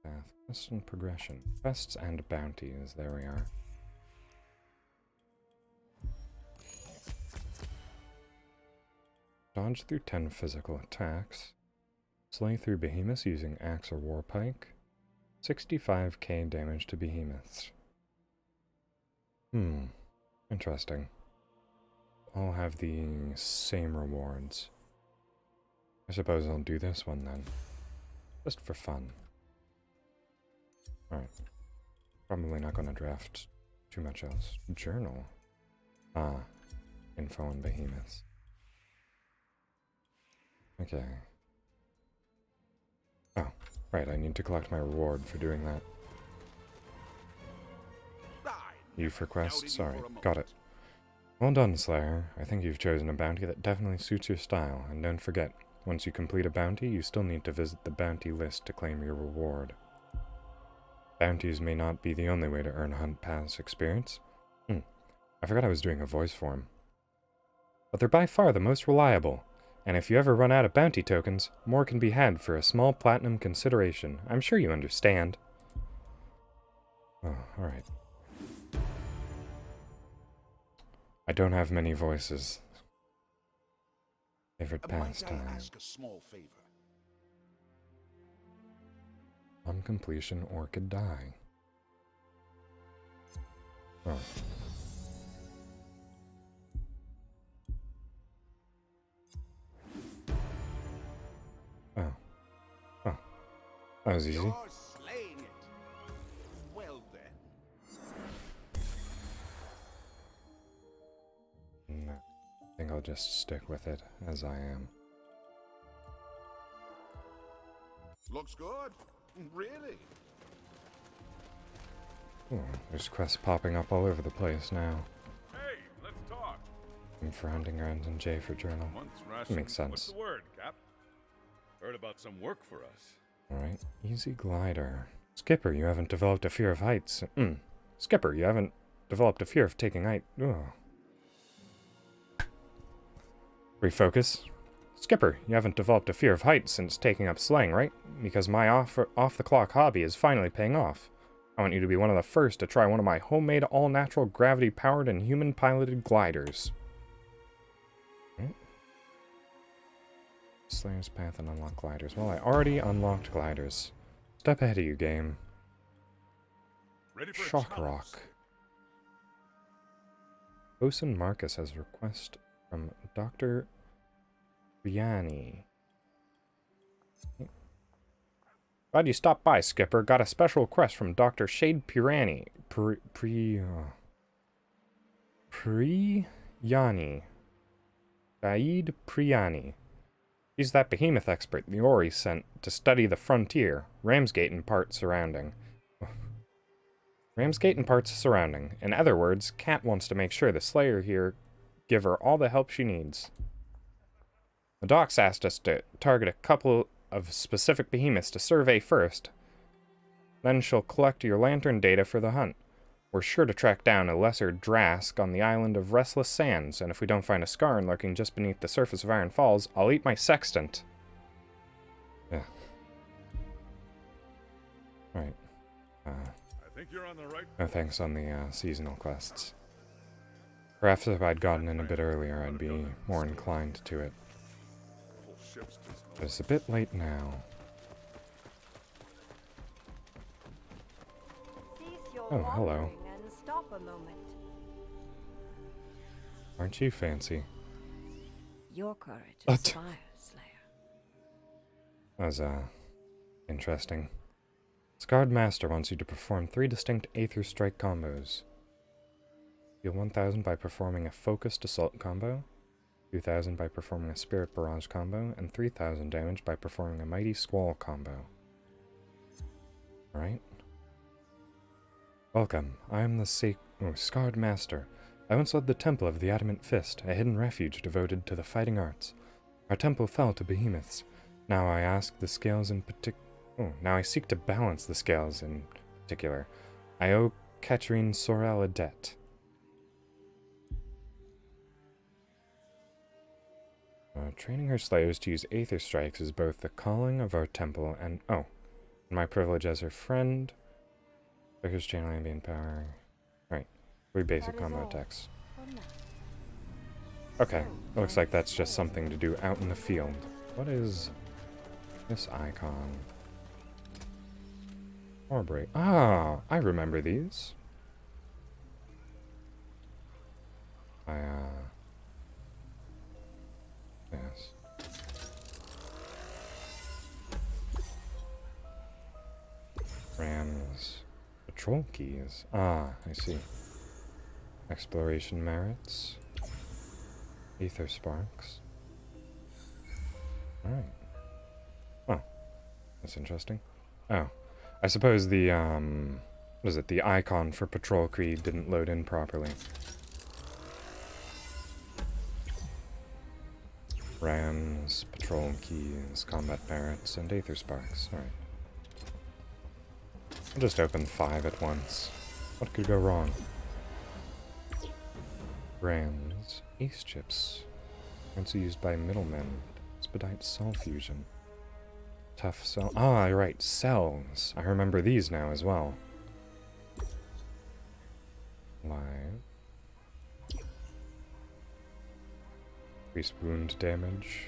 Path, quest and progression. Quests and bounties, there we are. Dodge through 10 physical attacks. Slay through behemoths using axe or warpike. 65k damage to behemoths. Interesting. All have the same rewards. I suppose I'll do this one then. Just for fun. Alright. Probably not gonna draft too much else. Journal. Ah. Info on behemoths. Okay. Oh, right, I need to collect my reward for doing that. You for quest? Sorry, got it. Well done, Slayer. I think you've chosen a bounty that definitely suits your style, and don't forget, once you complete a bounty, you still need to visit the bounty list to claim your reward. Bounties may not be the only way to earn Hunt Pass experience. I forgot I was doing a voice for him. But they're by far the most reliable, and if you ever run out of bounty tokens, more can be had for a small platinum consideration. I'm sure you understand. Oh, alright. I don't have many voices. Favorite pastime.
Ask a small favor.
On completion, Orchid die. Oh. Oh. Oh. That was easy.
You're slaying it. Well then.
No. I think I'll just stick with it as I am.
Looks good. Really?
Oh, there's quests popping up all over the place now.
Hey, let's talk.
M for hunting grounds and J for journal.
Month's ration.
Makes sense.
What's the word, Cap? Heard about some work for us.
Alright, easy glider. Skipper, you haven't developed a fear of heights. Skipper, you haven't developed a fear of taking height. Ugh. Refocus. Skipper, you haven't developed a fear of heights since taking up slaying, right? Because my off-the-clock hobby is finally paying off. I want you to be one of the first to try one of my homemade all-natural gravity-powered and human-piloted gliders. Right. Slayer's Path and unlock gliders. Well, I already unlocked gliders. Step ahead of you, game.
Ready for a
Shock
challenge?
Rock. Bosun Marcus has a request from Dr. Riani. Glad you stopped by, Skipper. Got a special request from Dr. Shade Pirani. Priyani. Saeed Priyani. He's that behemoth expert the Ori sent to study the frontier, Ramsgate and parts surrounding. Ramsgate and parts surrounding. In other words, Cat wants to make sure the Slayer here give her all the help she needs. The docs asked us to target a couple of specific behemoths to survey first. Then she'll collect your lantern data for the hunt. We're sure to track down a lesser Drask on the island of Restless Sands, and if we don't find a Skarn lurking just beneath the surface of Iron Falls, I'll eat my sextant. Yeah. Right.
I think you're on the right.
No thanks on the seasonal quests. Perhaps if I'd gotten in a bit earlier, I'd be more inclined to it.
Whole ship's just
But it's a bit late now.
Cease your
Oh, hello.
wandering and stop a moment.
Aren't you fancy?
Your courage
What?
inspires, Slayer.
That was, interesting. Scarred Master wants you to perform 3 distinct Aether Strike combos. Heal 1000 by performing a Focused Assault combo, 2000 by performing a Spirit Barrage combo, and 3000 damage by performing a Mighty Squall combo. Alright. Welcome. I am the Scarred Master. I once led the Temple of the Adamant Fist, a hidden refuge devoted to the fighting arts. Our temple fell to behemoths. Now I ask the scales in now I seek to balance the scales in particular. I owe Katrine Sorel a debt. Training her slayers to use Aether Strikes is both the calling of our temple and my privilege as her friend. Focus channel ambient power. Right. 3 basic combo attacks. Okay. Looks like that's just something to do out in the field. What is This icon. Or break. Ah, I remember these. Yes. Rams. Patrol keys. Ah, I see. Exploration merits. Ether sparks. Alright. Oh. That's interesting. Oh. I suppose the, what is it? The icon for Patrol Key didn't load in properly. Rams, Patrol Keys, Combat Merits, and Aether Sparks. Alright. I'll just open 5 at once. What could go wrong? Rams, Ace Chips. Currency used by middlemen. Expedite cell fusion. Tough cell. Ah, right, cells. I remember these now as well. Live. Increased wound damage.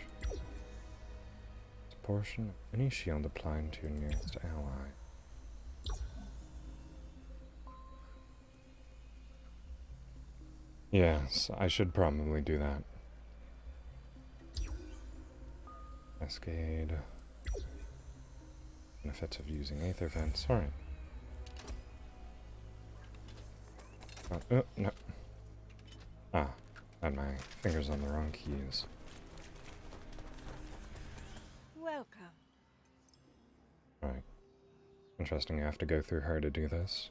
Portion of any shield applied to your nearest ally. Yes, I should probably do that. Cascade. Benefits of using Aether Vents. Alright. No. Ah, had my fingers on the wrong keys.
Welcome.
Right. Interesting, I have to go through her to do this.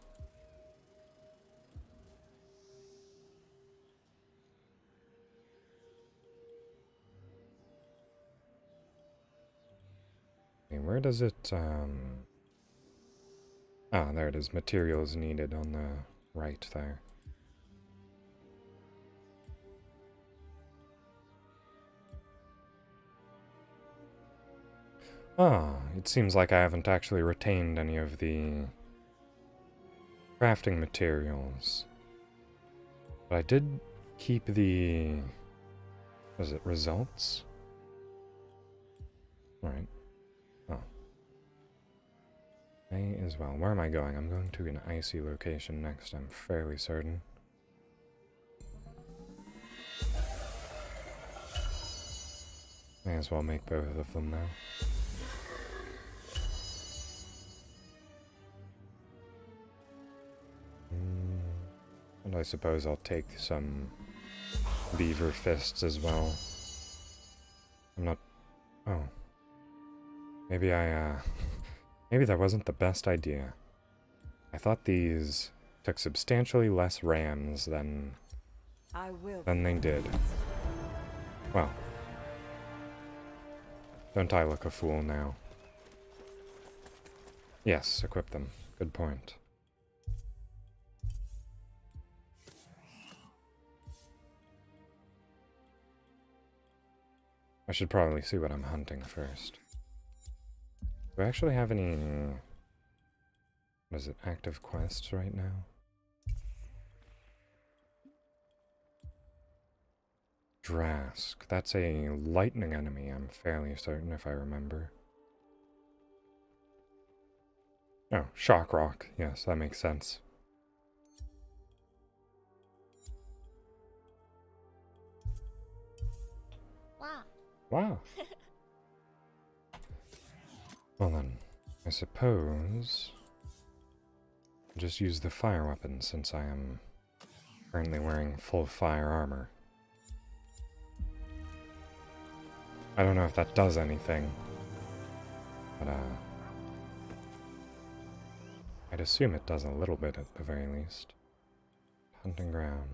Okay, where does it, Ah, there it is. Materials needed on the right there. Ah, it seems like I haven't actually retained any of the crafting materials. But I did keep the... was it results? Right. Oh. May as well. Where am I going? I'm going to an icy location next, I'm fairly certain. May as well make both of them now. And I suppose I'll take some beaver fists as well. I'm not... Oh. Maybe maybe that wasn't the best idea. I thought these took substantially less rams than they did. Well. Don't I look a fool now? Yes, equip them. Good point. I should probably see what I'm hunting first. Do I actually have any... what is it? Active quests right now? Drask. That's a lightning enemy, I'm fairly certain, if I remember. Oh, Shock Rock. Yes, that makes sense.
Wow.
Wow. Well then, I suppose I'll just use the fire weapon since I am currently wearing full fire armor. I don't know if that does anything, but I'd assume it does a little bit at the very least. Hunting ground.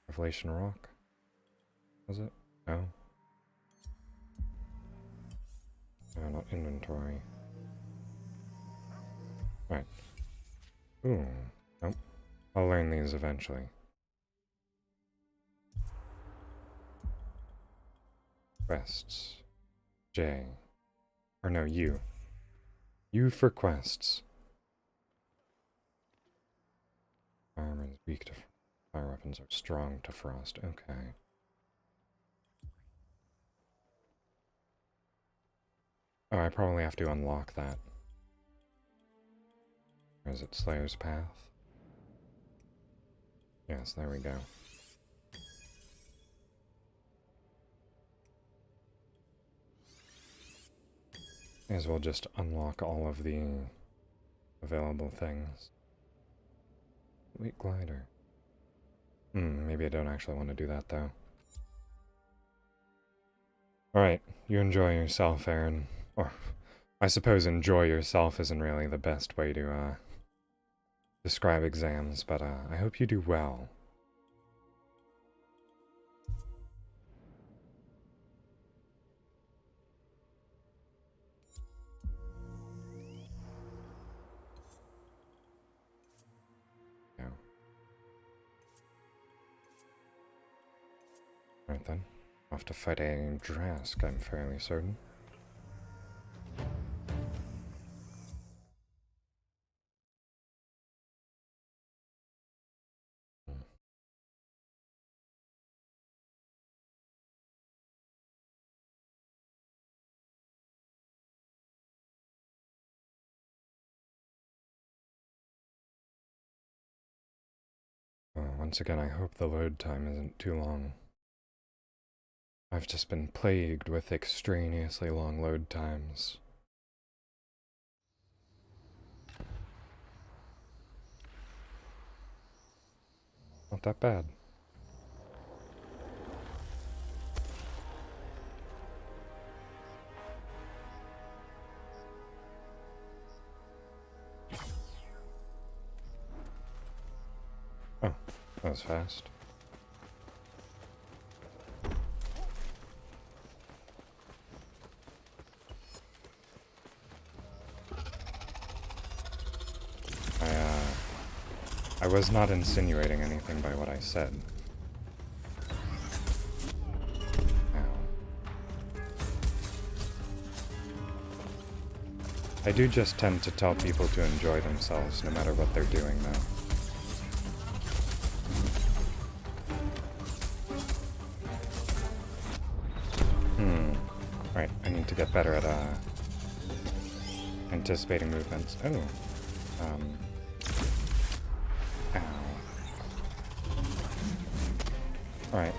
Revelation Rock? Was it? No? No, not inventory. Right. Ooh. Nope. I'll learn these eventually. Quests. J. Or no, U. U for quests. Firemen weak to fire weapons are strong to frost. Okay. Oh, I probably have to unlock that. Or is it Slayer's Path? Yes, there we go. May as well just unlock all of the available things. Wait, glider. Maybe I don't actually want to do that, though. Alright, you enjoy yourself, Aaron. Or, I suppose enjoy yourself isn't really the best way to, describe exams, but, I hope you do well. Yeah. Alright then. Off to fight a Drask, I'm fairly certain. Well, once again, I hope the load time isn't too long. I've just been plagued with extraneously long load times. Not that bad. Oh, that was fast. I was not insinuating anything by what I said. Ow. I do just tend to tell people to enjoy themselves no matter what they're doing, though. Right, I need to get better at, anticipating movements. Oh. Ow. Alright.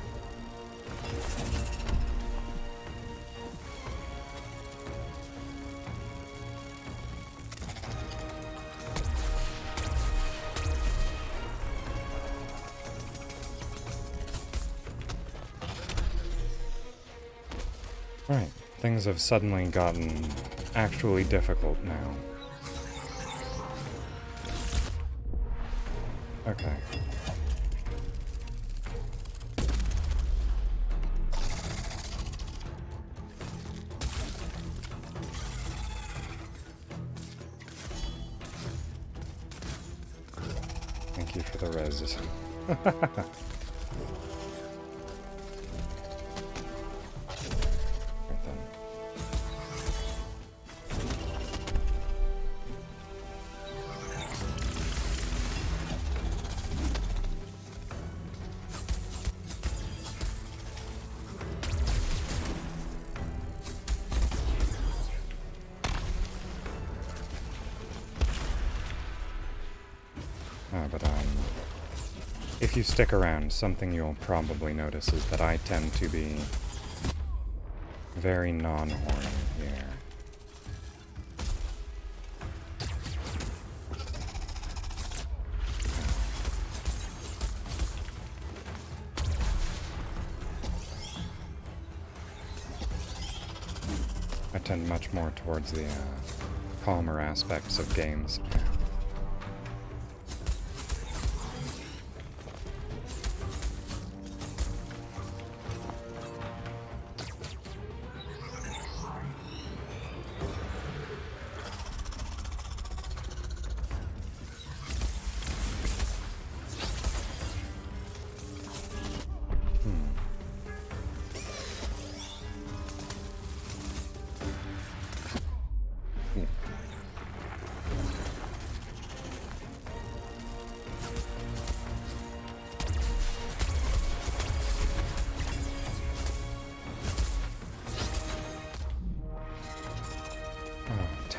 Alright, things have suddenly gotten actually difficult now. Okay. Thank you for the res. If you stick around, something you'll probably notice is that I tend to be very non-horny here. I tend much more towards the calmer aspects of games.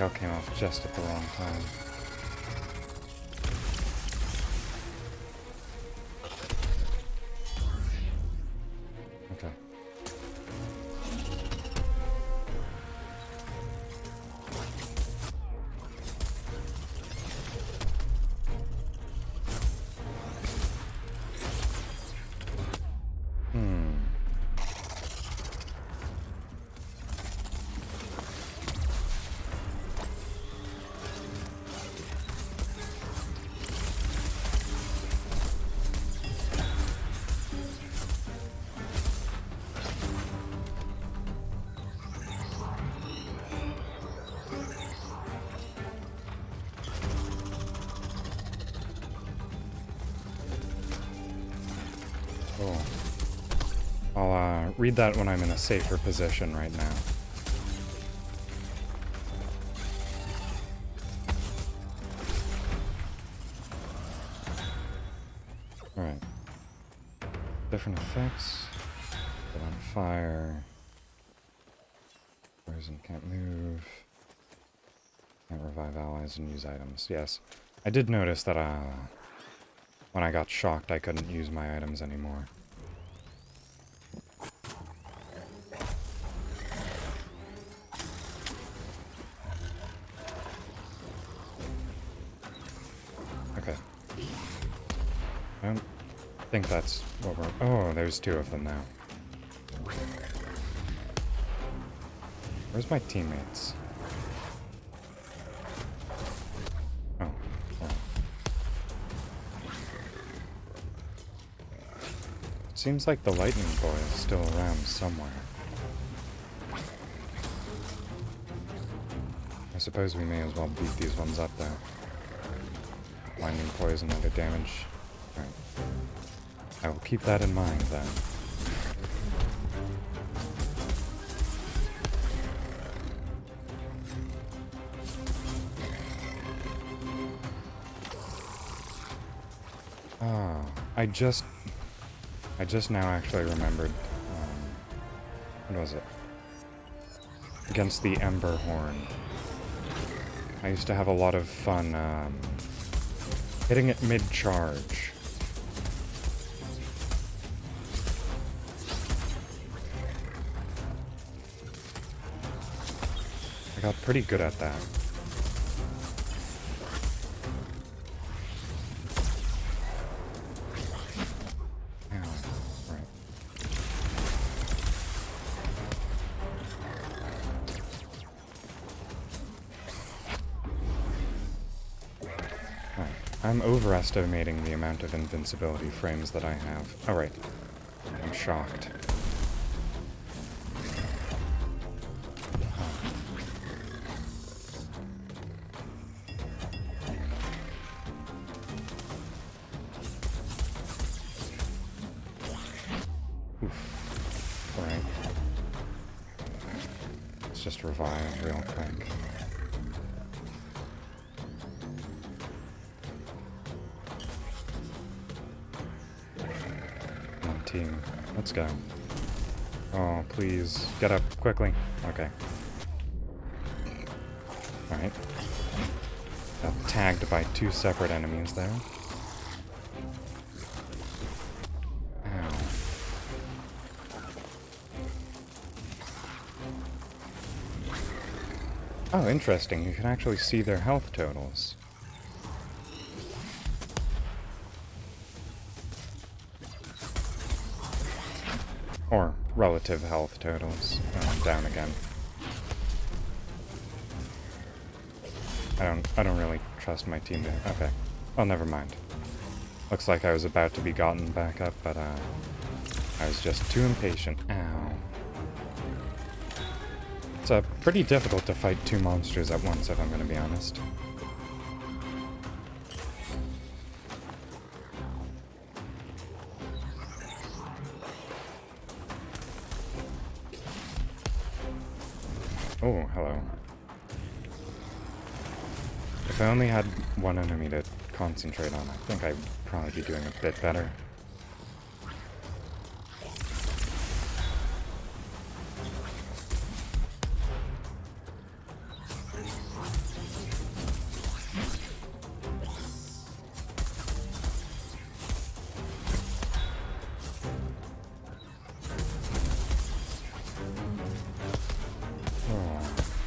cow came off just at the wrong time. Okay. Cool. I'll read that when I'm in a safer position right now. Alright. Different effects. Get on fire. Poison can't move. Can't revive allies and use items. Yes. I did notice that when I got shocked I couldn't use my items anymore. Okay. I don't think that's what we're... Oh, there's two of them now. Where's my teammates? Oh. It seems like the lightning boy is still around somewhere. I suppose we may as well beat these ones up there. Lightning poison, other damage. Alright. I will keep that in mind then. Ah, I just now actually remembered, what was it? Against the Ember Horn. I used to have a lot of fun, hitting it mid-charge. I got pretty good at that. I'm overestimating the amount of invincibility frames that I have. Oh, right. I'm shocked. Oof. Alright. Let's just revive real quick. Team. Let's go. Oh, please. Get up quickly. Okay. Alright. Got tagged by two separate enemies there. Ow. Oh, interesting. You can actually see their health totals. Or relative health totals. Down again. I don't really trust my team there. Okay. Oh, never mind. Looks like I was about to be gotten back up, but I was just too impatient. Ow. It's pretty difficult to fight two monsters at once, if I'm gonna be honest. Oh, hello. If I only had one enemy to concentrate on, I think I'd probably be doing a bit better.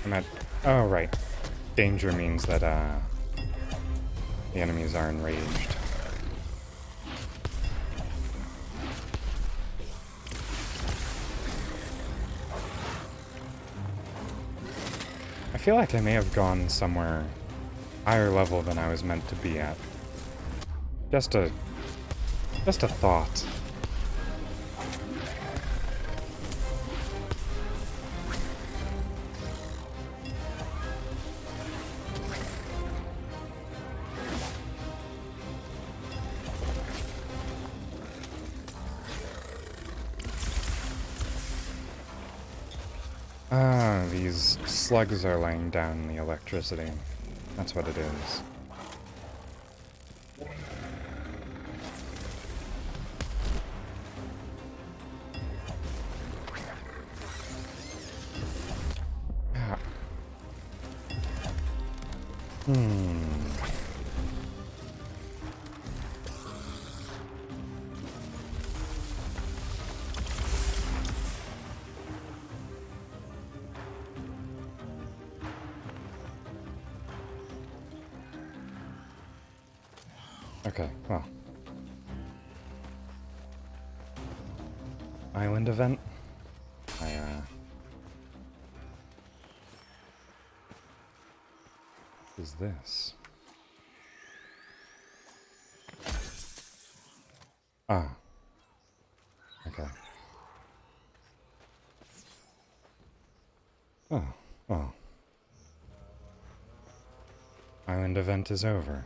I'm at... Oh, right. Danger means that, the enemies are enraged. I feel like I may have gone somewhere higher level than I was meant to be at. Just a thought. Ah, these slugs are laying down the electricity. That's what it is. Ah. Okay, well. Island event? What is this? Ah. Okay. Oh, oh. Island event is over.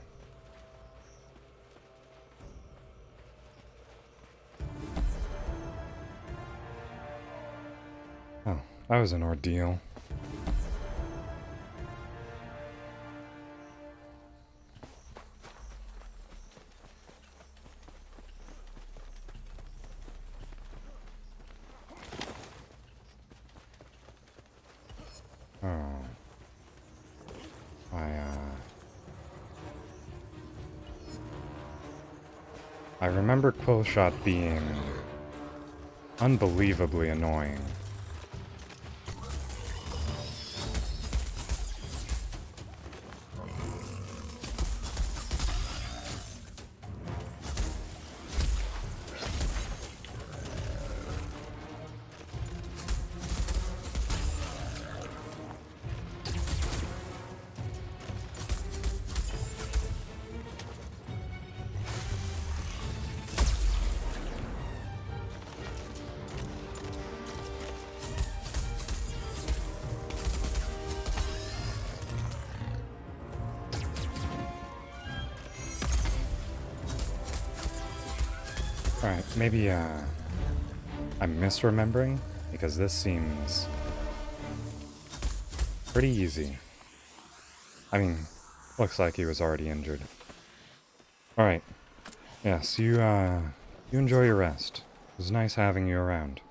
Oh, that was an ordeal. Oh. I remember Quillshot being unbelievably annoying. Alright, maybe, I'm misremembering, because this seems pretty easy. I mean, looks like he was already injured. Alright. Yes, you enjoy your rest. It was nice having you around.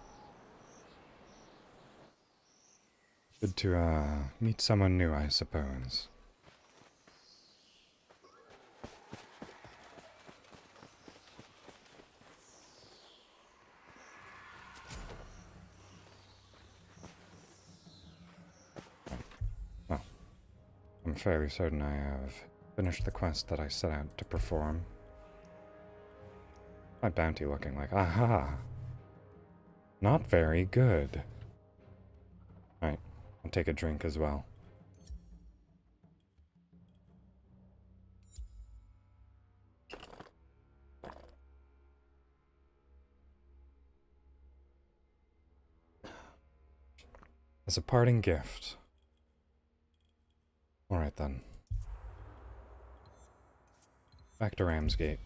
Good to, meet someone new, I suppose. Well, I'm fairly certain I have finished the quest that I set out to perform. My bounty looking like, aha! Not very good. Alright, I'll take a drink as well. As a parting gift. Alright then. Back to Ramsgate.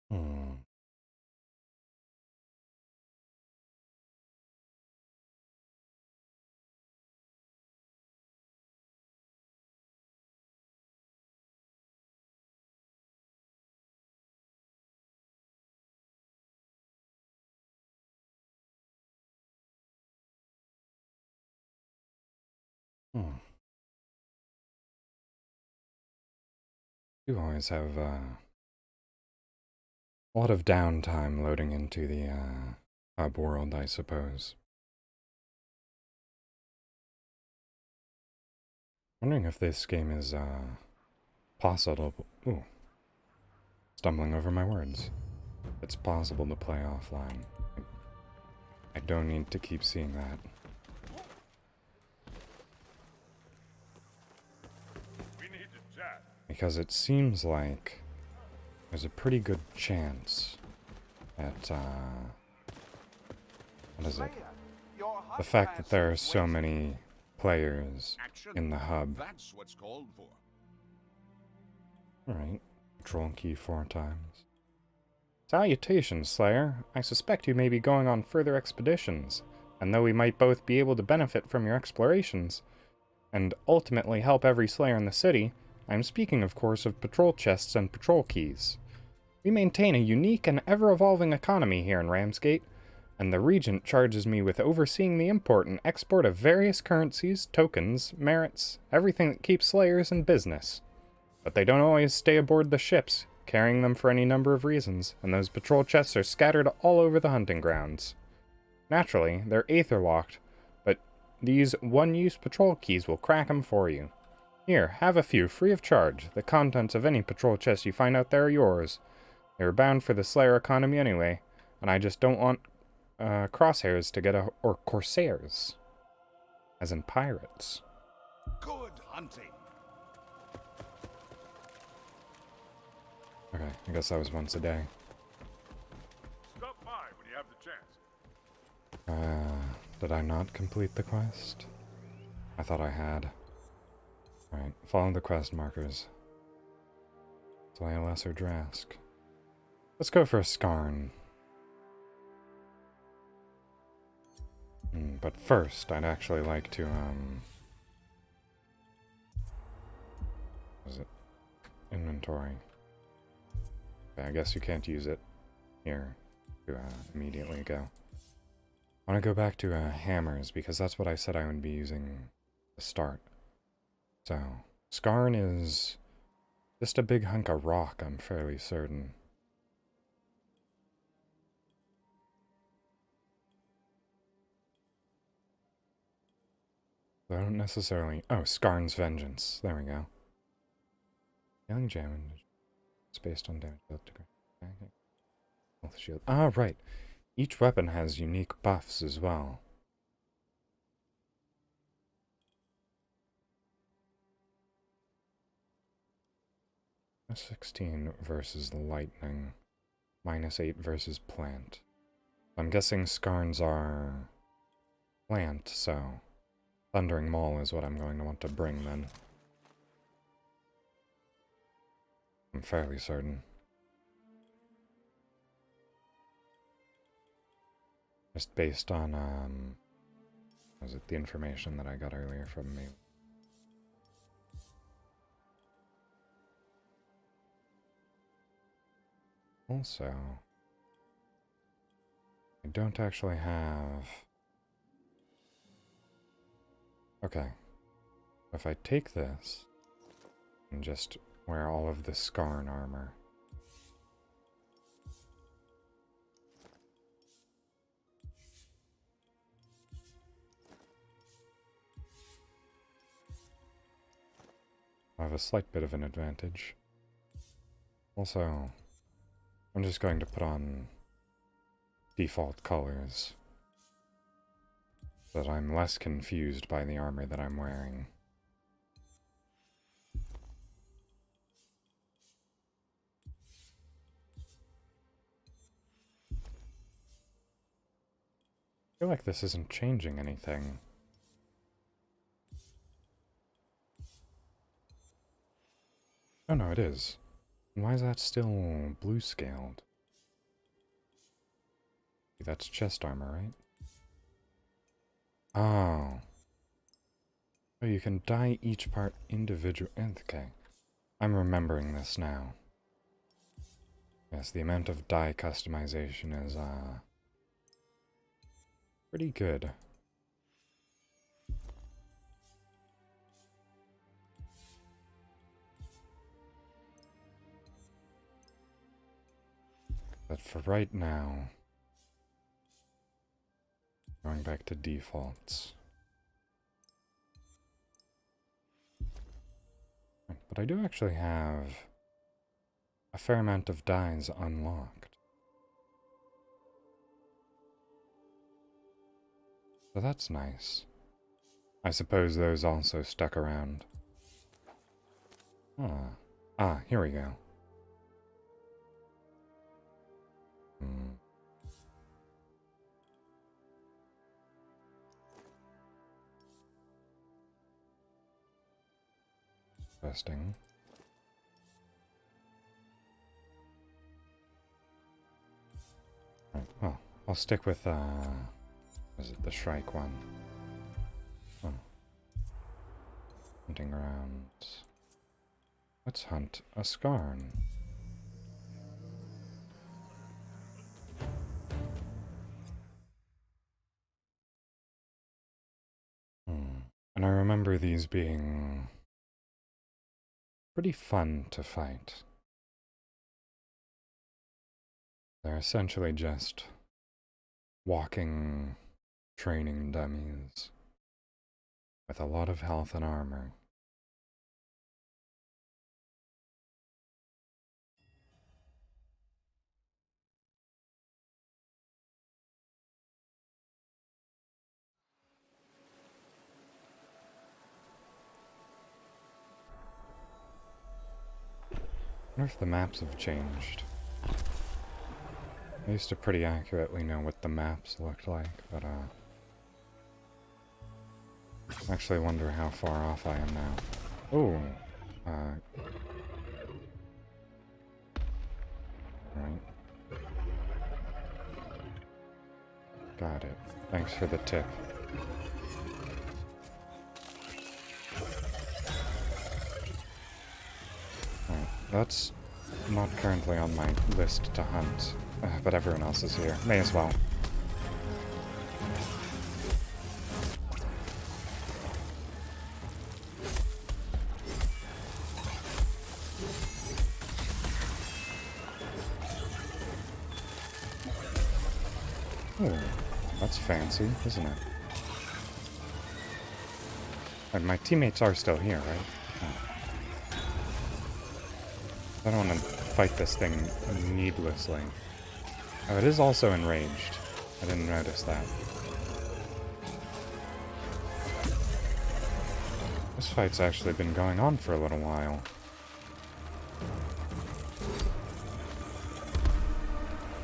Hmm. Hmm. You always have, A lot of downtime loading into the hub world, I suppose. Wondering if this game is possible. Ooh, stumbling over my words. It's possible to play offline. I don't need to keep seeing that.
We need to chat.
Because it seems like there's a pretty good chance that, what is it? The fact that there are so many players
Action.
in the hub.
That's what's called for.
Alright, control key 4 times. Salutations, Slayer. I suspect you may be going on further expeditions, and though we might both be able to benefit from your explorations, and ultimately help every Slayer in the city, I am speaking, of course, of patrol chests and patrol keys. We maintain a unique and ever-evolving economy here in Ramsgate, and the Regent charges me with overseeing the import and export of various currencies, tokens, merits, everything that keeps Slayers in business. But they don't always stay aboard the ships, carrying them for any number of reasons, and those patrol chests are scattered all over the hunting grounds. Naturally, they're aether-locked, but these one-use patrol keys will crack them for you. Here, have a few, free of charge. The contents of any patrol chest you find out there are yours. They were bound for the Slayer economy anyway, and I just don't want crosshairs to get or corsairs. As in pirates.
Good hunting.
Okay, I guess that was once a day.
Stop by when you have the chance.
Did I not complete the quest? I thought I had. Alright, follow the quest markers. Slay a lesser Drask. Let's go for a Skarn. But first, I'd actually like to, what is it? Inventory. Okay, I guess you can't use it here to immediately go. I want to go back to hammers, because that's what I said I would be using to start. So, Skarn is just a big hunk of rock, I'm fairly certain. I don't necessarily... Oh, Skarn's Vengeance. There we go. Healing damage. It's based on damage dealt to health shield. Ah, right. Each weapon has unique buffs as well. -16 versus lightning. -8 versus plant. I'm guessing Skarns are plant, so Thundering Maul is what I'm going to want to bring then. I'm fairly certain. Just based on, was it the information that I got earlier from me? Also, I don't actually have... Okay. If I take this and just wear all of the Skarn armor. I have a slight bit of an advantage. Also, I'm just going to put on default colors so that I'm less confused by the armor that I'm wearing. I feel like this isn't changing anything. Oh no, it is. Why is that still blue scaled? That's chest armor, right? Oh. Oh, you can dye each part individual. Okay. I'm remembering this now. Yes, the amount of dye customization is, pretty good. But for right now, going back to defaults. But I do actually have a fair amount of dyes unlocked. So that's nice. I suppose those also stuck around. Here we go. Interesting. Right, well, I'll stick with, was it the Shrike one? Oh. Hunting grounds. Let's hunt a Skarn. And I remember these being pretty fun to fight. They're essentially just walking training dummies with a lot of health and armor. I wonder if the maps have changed. I used to pretty accurately know what the maps looked like, but I actually wonder how far off I am now. Oh, right. Got it. Thanks for the tip. Right, that's not currently on my list to hunt, but everyone else is here. May as well. Oh, that's fancy, isn't it? And my teammates are still here, right? Oh. I don't want to fight this thing needlessly. Oh, it is also enraged. I didn't notice that. This fight's actually been going on for a little while.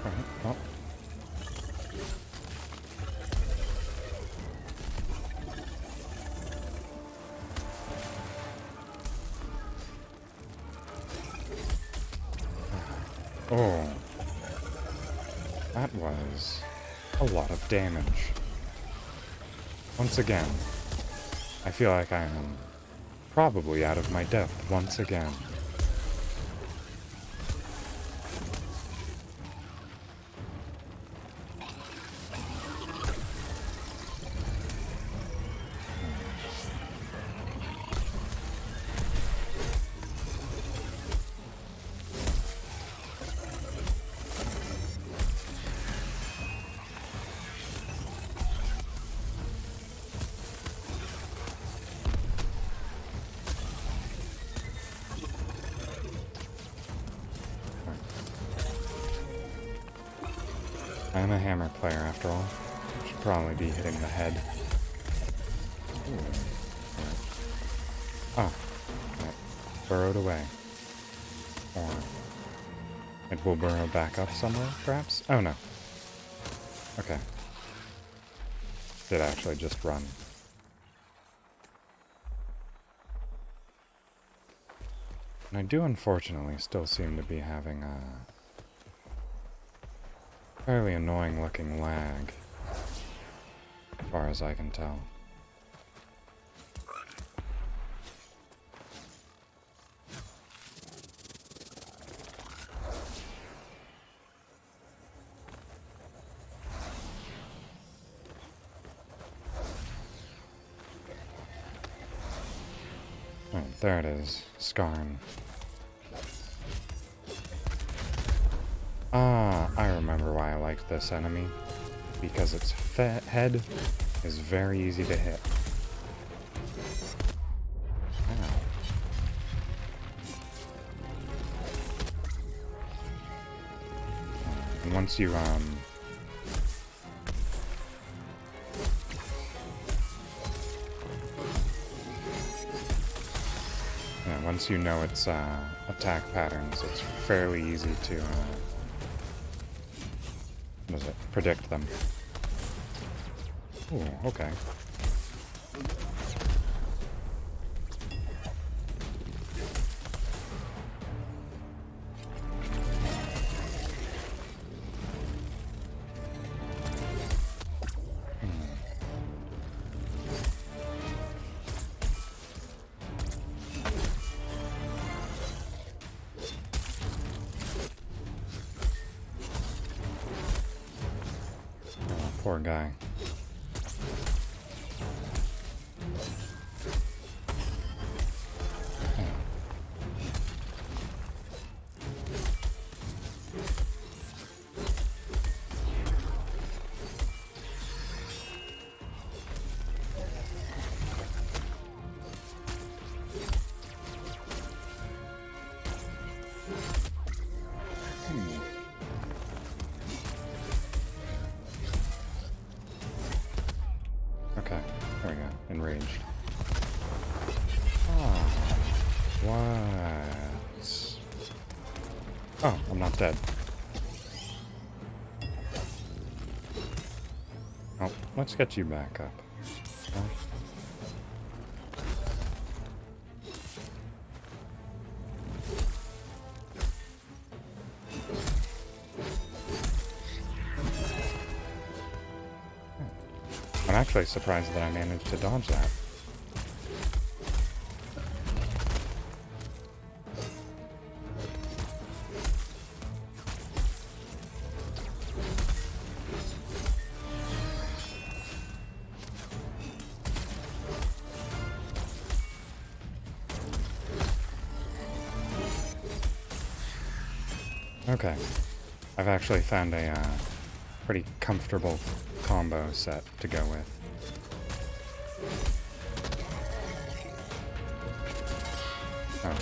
Alright, well. Oh. That was a lot of damage. Once again, I feel like I am probably out of my depth once again. I am a hammer player after all. Should probably be hitting the head. Ah, right. Burrowed away. Or it will burrow back up somewhere, perhaps? Oh no. Okay. Did actually just run. And I do unfortunately still seem to be having a fairly annoying looking lag, as far as I can tell. Right, there it is. Skarn. Ah, I remember why I liked this enemy. Because its head is very easy to hit. Ow. And once you, yeah, once you know its, attack patterns, it's fairly easy to, what is it? Predict them. Ooh, okay. Oh, poor guy. Okay, there we go. Enraged. Ah, what? Oh, I'm not dead. Oh, let's get you back up. Oh. I'm actually surprised that I managed to dodge that. Okay. I've actually found a pretty comfortable combo set to go with. Oh,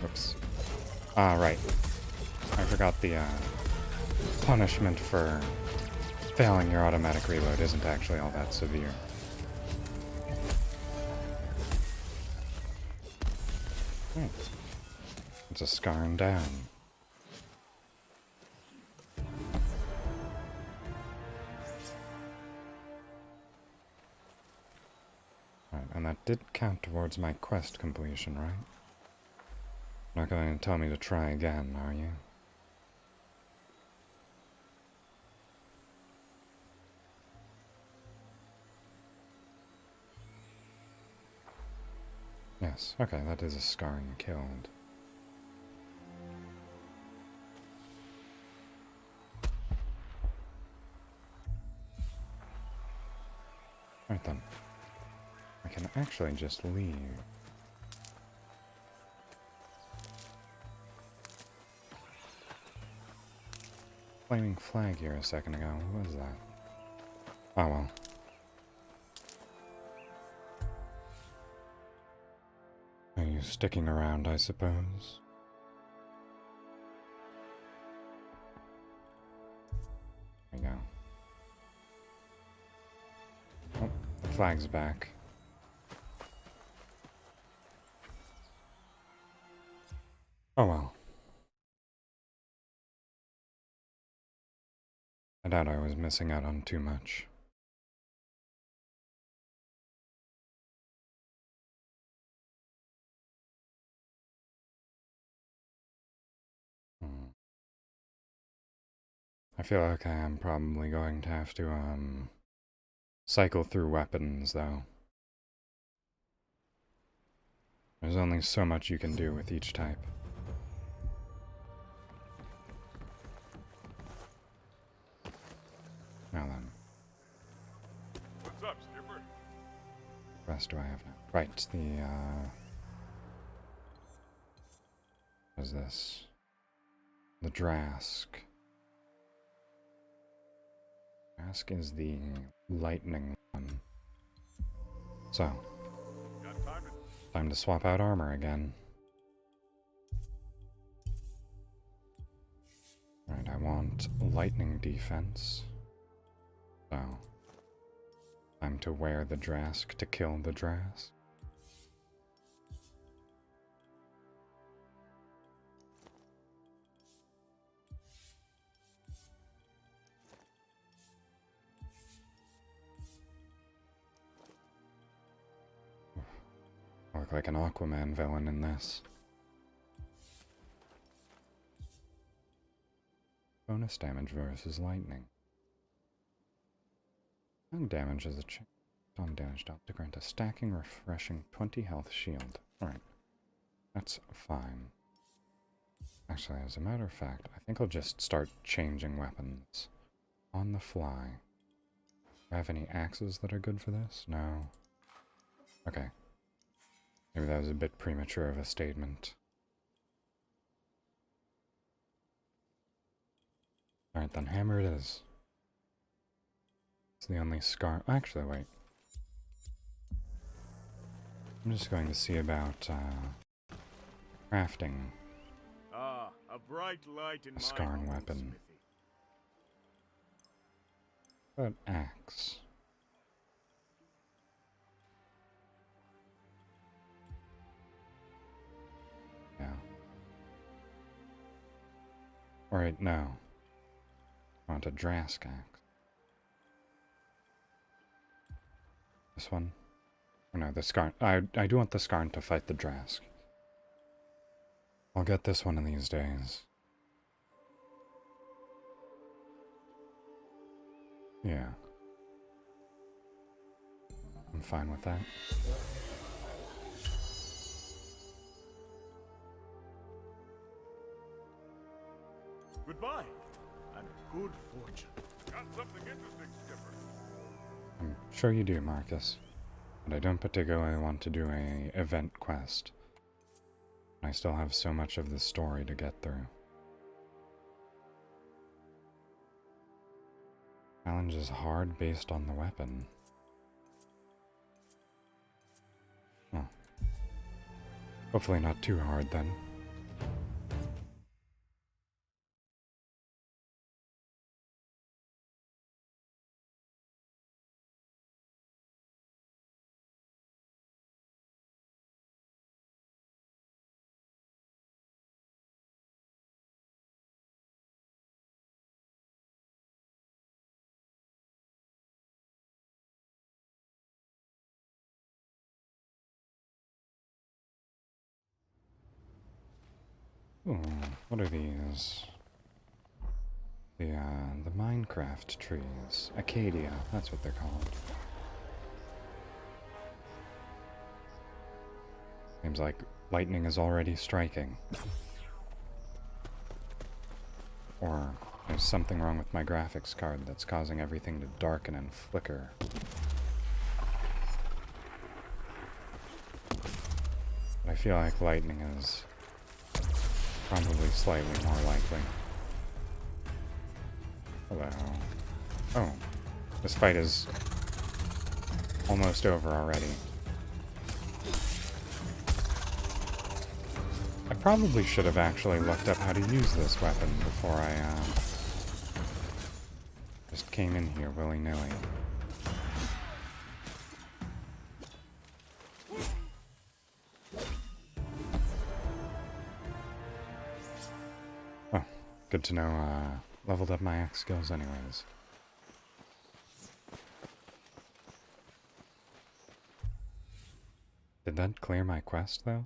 whoops. Ah, right. I forgot the punishment for failing your automatic reload isn't actually all that severe. It's a scarring down. Right, and that did count towards my quest completion, right? Not going to tell me to try again, are you? Yes, okay, that is a scarring killed. Right then. I can actually just leave. Flaming flag here a second ago. What was that? Oh well. Are you sticking around, I suppose? There we go. Oh, the flag's back. Oh well. I doubt I was missing out on too much. I feel like I am probably going to have to, cycle through weapons, though. There's only so much you can do with each type. Now then.
What's up, Skipper?
What else do I have now? Right, the, what is this? The Drask. Ask is the lightning one. So,
Got time
time to swap out armor again. Alright, I want lightning defense. So, time to wear the Drask to kill the Drask. I look like an Aquaman villain in this. Bonus damage versus lightning. And damage is a chance on damage dealt to grant a stacking, refreshing 20 health shield. Alright. That's fine. Actually, as a matter of fact, I think I'll just start changing weapons on the fly. Do I have any axes that are good for this? No. Okay. Maybe that was a bit premature of a statement. Alright, then hammer it is. It's the only scar. Actually, wait. I'm just going to see about crafting
Ah, a bright light in
a
my
Skarn
humble
weapon.
smithy.
But axe. Yeah. Alright, no. I want a Drask axe. This one? Or no, the Skarn. I do want the Skarn to fight the Drask. I'll get this one in these days. Yeah. I'm fine with that.
Goodbye, and good fortune. Got something interesting, Skipper.
I'm sure you do, Marcus. But I don't particularly want to do a event quest. I still have so much of the story to get through. Challenge is hard based on the weapon. Oh. Hopefully not too hard then. Ooh, what are these? The Minecraft trees. Acadia, that's what they're called. Seems like lightning is already striking. Or there's something wrong with my graphics card that's causing everything to darken and flicker. But I feel like lightning is probably slightly more likely. Hello. Oh, this fight is almost over already. I probably should have actually looked up how to use this weapon before I just came in here willy-nilly. Oh, good to know, leveled up my axe skills anyways. Did that clear my quest, though?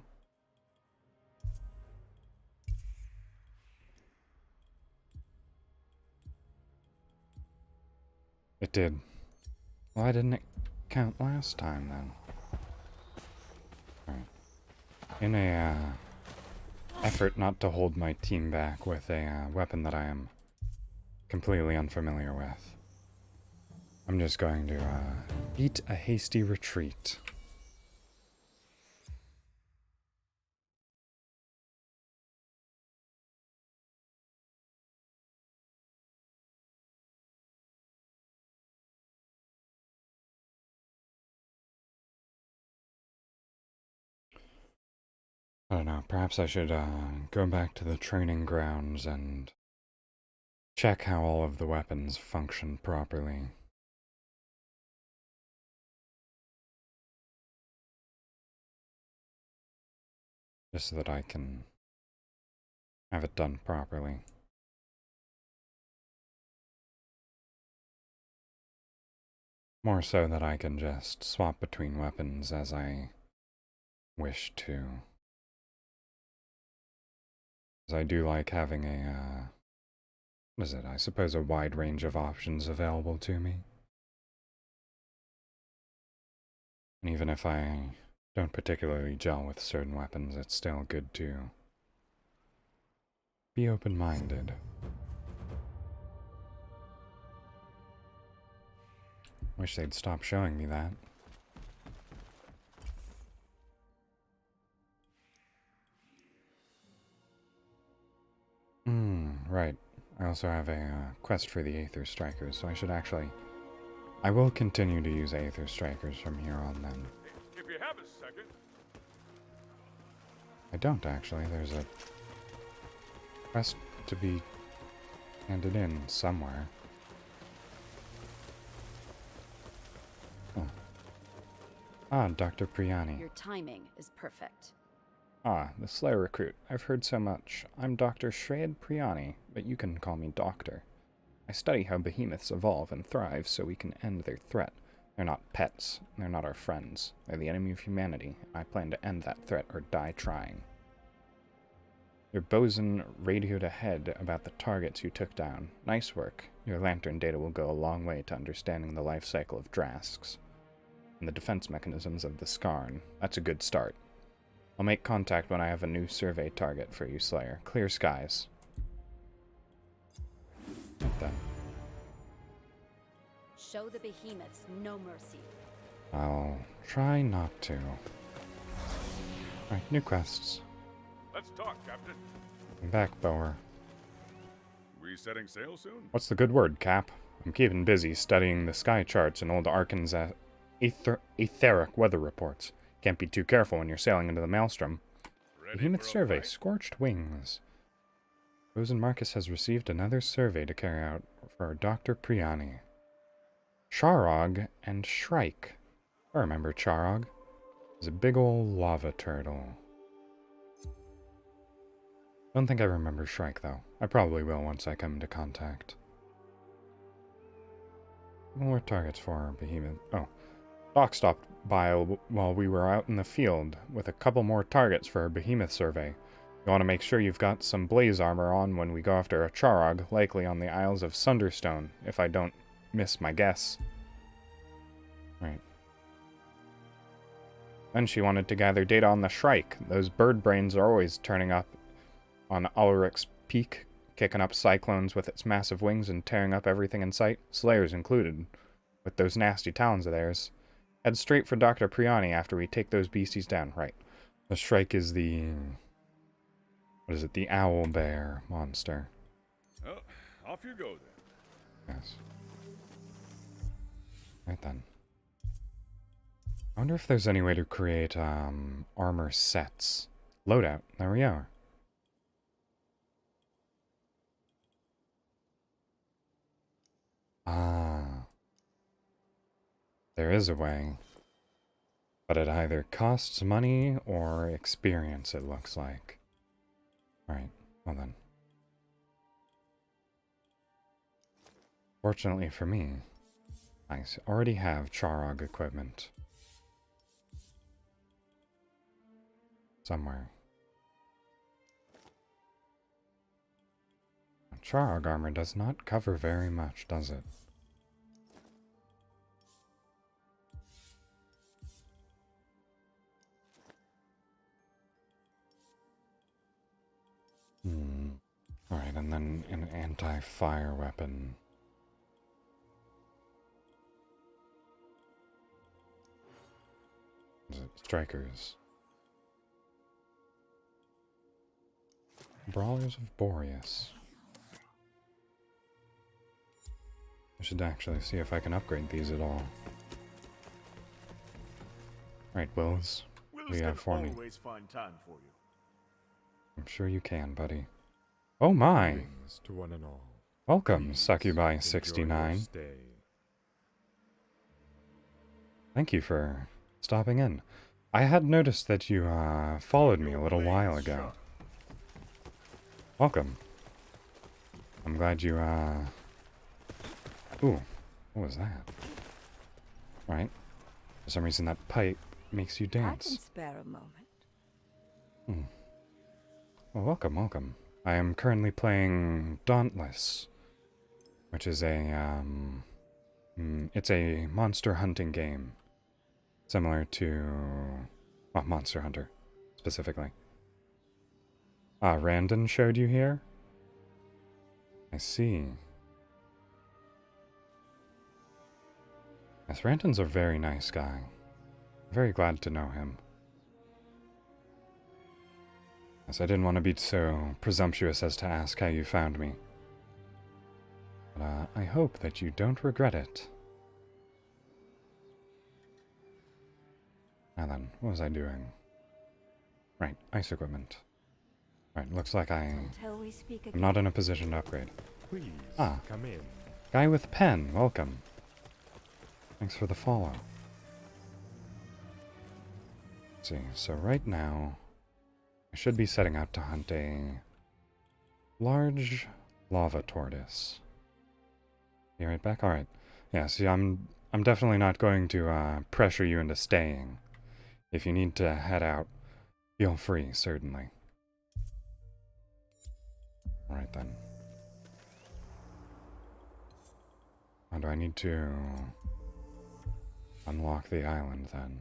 It did. Why didn't it count last time, then? Alright. In a, effort not to hold my team back with a, weapon that I am completely unfamiliar with, I'm just going to, beat a hasty retreat. I don't know, perhaps I should go back to the training grounds and check how all of the weapons function properly. Just so that I can have it done properly. More so that I can just swap between weapons as I wish to. As I do like having a, what is it? I suppose a wide range of options available to me. And even if I don't particularly gel with certain weapons, it's still good to be open-minded. Wish they'd stop showing me that. Right. I also have a quest for the Aether Strikers, so I should actually... I will continue to use Aether Strikers from here on then.
If you have a second.
I don't actually. There's a quest to be handed in somewhere. Oh. Ah, Dr. Priani.
Your timing is perfect.
Ah, the Slayer recruit. I've heard so much. I'm Dr. Shred Priani, but you can call me Doctor. I study how behemoths evolve and thrive so we can end their threat. They're not pets. They're not our friends. They're the enemy of humanity, and I plan to end that threat or die trying. Your bosun radioed ahead about the targets you took down. Nice work. Your lantern data will go a long way to understanding the life cycle of Drasks and the defense mechanisms of the Skarn. That's a good start. I'll make contact when I have a new survey target for you, Slayer. Clear skies. Right then.
Show the behemoths no mercy.
I'll try not to. Alright, new quests.
Let's talk, Captain.
I'm back, Bower.
We setting sail soon?
What's the good word, Cap? I'm keeping busy studying the sky charts and old Arkan's etheric weather reports. Can't be too careful when you're sailing into the maelstrom.
Ready
Behemoth
for a
survey,
fight?
Scorched Wings. Bosun Marcus has received another survey to carry out for Dr. Priani. Charog and Shrike. I remember Charog. He's a big ol' lava turtle. Don't think I remember Shrike, though. I probably will once I come into contact. More targets for our behemoth. Oh. Doc stopped by while we were out in the field with a couple more targets for our behemoth survey. You want to make sure you've got some blaze armor on when we go after a Charog, likely on the Isles of Sunderstone, if I don't miss my guess. Right. Then she wanted to gather data on the Shrike. Those bird brains are always turning up on Ulrich's Peak, kicking up cyclones with its massive wings and tearing up everything in sight, Slayers included, with those nasty talons of theirs. Head straight for Dr. Priani after we take those beasties down. Right. The Shrike is the... what is it? The owl bear monster.
Oh, off you go then.
Yes. Right then. I wonder if there's any way to create, armor sets. Loadout. There we are. Ah. There is a way. But it either costs money or experience, it looks like. Alright, well then. Fortunately for me, I already have Charog equipment. Somewhere. Charog armor does not cover very much, does it? Alright, and then an anti-fire weapon. Is it strikers? Brawlers of Boreas. I should actually see if I can upgrade these at all. Right, Wills.
Wills
We
can
have for me.
always find time for you.
I'm sure you can, buddy. Oh my!
Greetings to one and all.
Welcome,
Please
Succubi
enjoy
69.
your stay.
Thank you for stopping in. I had noticed that you followed me a
Your
little while
blades
ago.
sharp.
Welcome. I'm glad you Ooh, what was that? Right. For some reason that pipe makes you
I can
dance.
spare a moment.
Well, welcome, welcome. I am currently playing Dauntless, which is a, it's a monster hunting game. Similar to, well, Monster Hunter, specifically. Ah, Randon showed you here? I see. Yes, Randon's a very nice guy. Very glad to know him. Yes, I didn't want to be so presumptuous as to ask how you found me. But I hope that you don't regret it. Now then, what was I doing? Right, ice equipment. Right, looks like I'm
Until we speak again.
not in a position to upgrade.
Please
Ah.
come in.
Guy with pen, welcome. Thanks for the follow. Let's see, so right now, I should be setting out to hunt a large lava tortoise. You right back? Alright. Yeah, see, I'm definitely not going to pressure you into staying. If you need to head out, feel free, certainly. Alright then. How do I need to unlock the island then?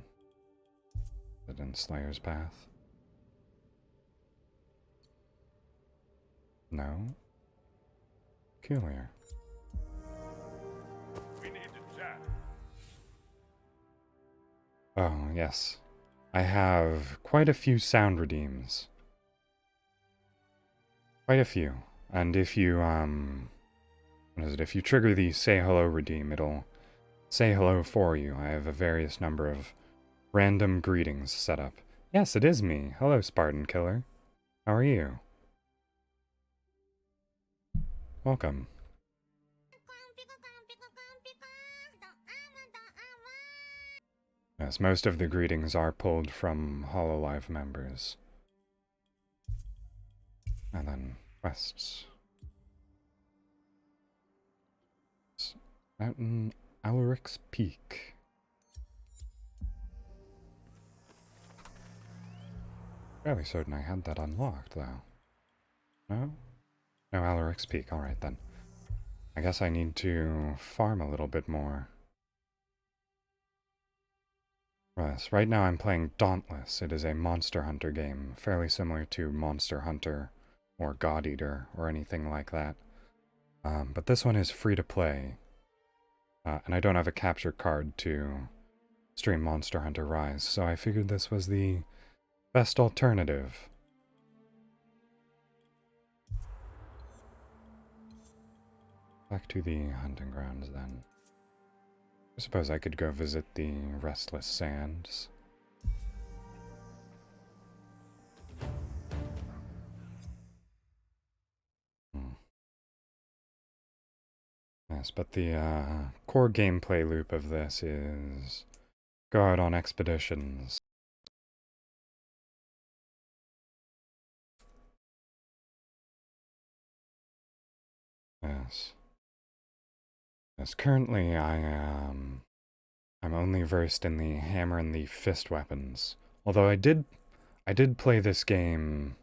Is it in Slayer's Path? No? Peculiar.
We need to chat.
Oh, yes. I have quite a few sound redeems. Quite a few. And if you, what is it? If you trigger the Say Hello redeem, it'll say hello for you. I have a various number of random greetings set up. Yes, it is me. Hello, Spartan Killer. How are you? Welcome. Yes, most of the greetings are pulled from HoloLive members. And then quests. Mountain Alaric's Peak. Fairly certain I had that unlocked, though. No? No Alaric's Peak, alright then. I guess I need to farm a little bit more. Yes, right now I'm playing Dauntless. It is a Monster Hunter game, fairly similar to Monster Hunter or God Eater or anything like that. But this one is free to play. And I don't have a capture card to stream Monster Hunter Rise, so I figured this was the best alternative. Back to the hunting grounds then. I suppose I could go visit the Restless Sands. Yes, but the core gameplay loop of this is go out on expeditions. Yes. Yes, currently I'm only versed in the hammer and the fist weapons. Although I did play this game.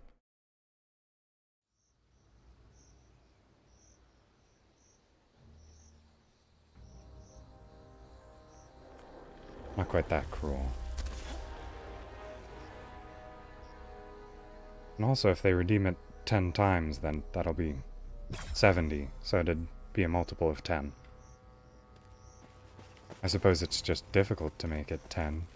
Not quite that cruel. And also, if they redeem it 10 times, then that'll be 70, so it'd be a multiple of 10. I suppose it's just difficult to make it 10.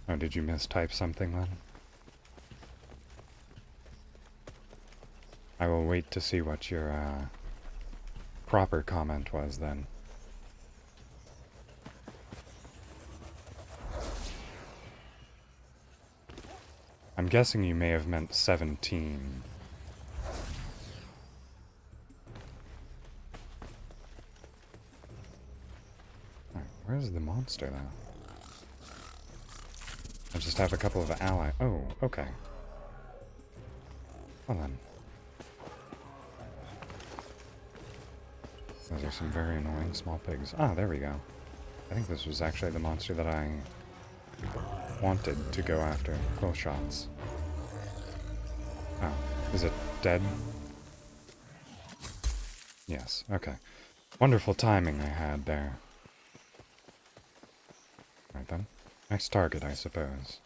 Oh, did you mistype something then? I will wait to see what your proper comment was then. I'm guessing you may have meant 17. Alright, where's the monster though? I just have a couple of allies. Oh, okay. Well then. Those are some very annoying small pigs. Ah, there we go. I think this was actually the monster that I wanted to go after. Close shots. Oh, is it dead? Yes, okay. Wonderful timing I had there. Right then. Next target, I suppose.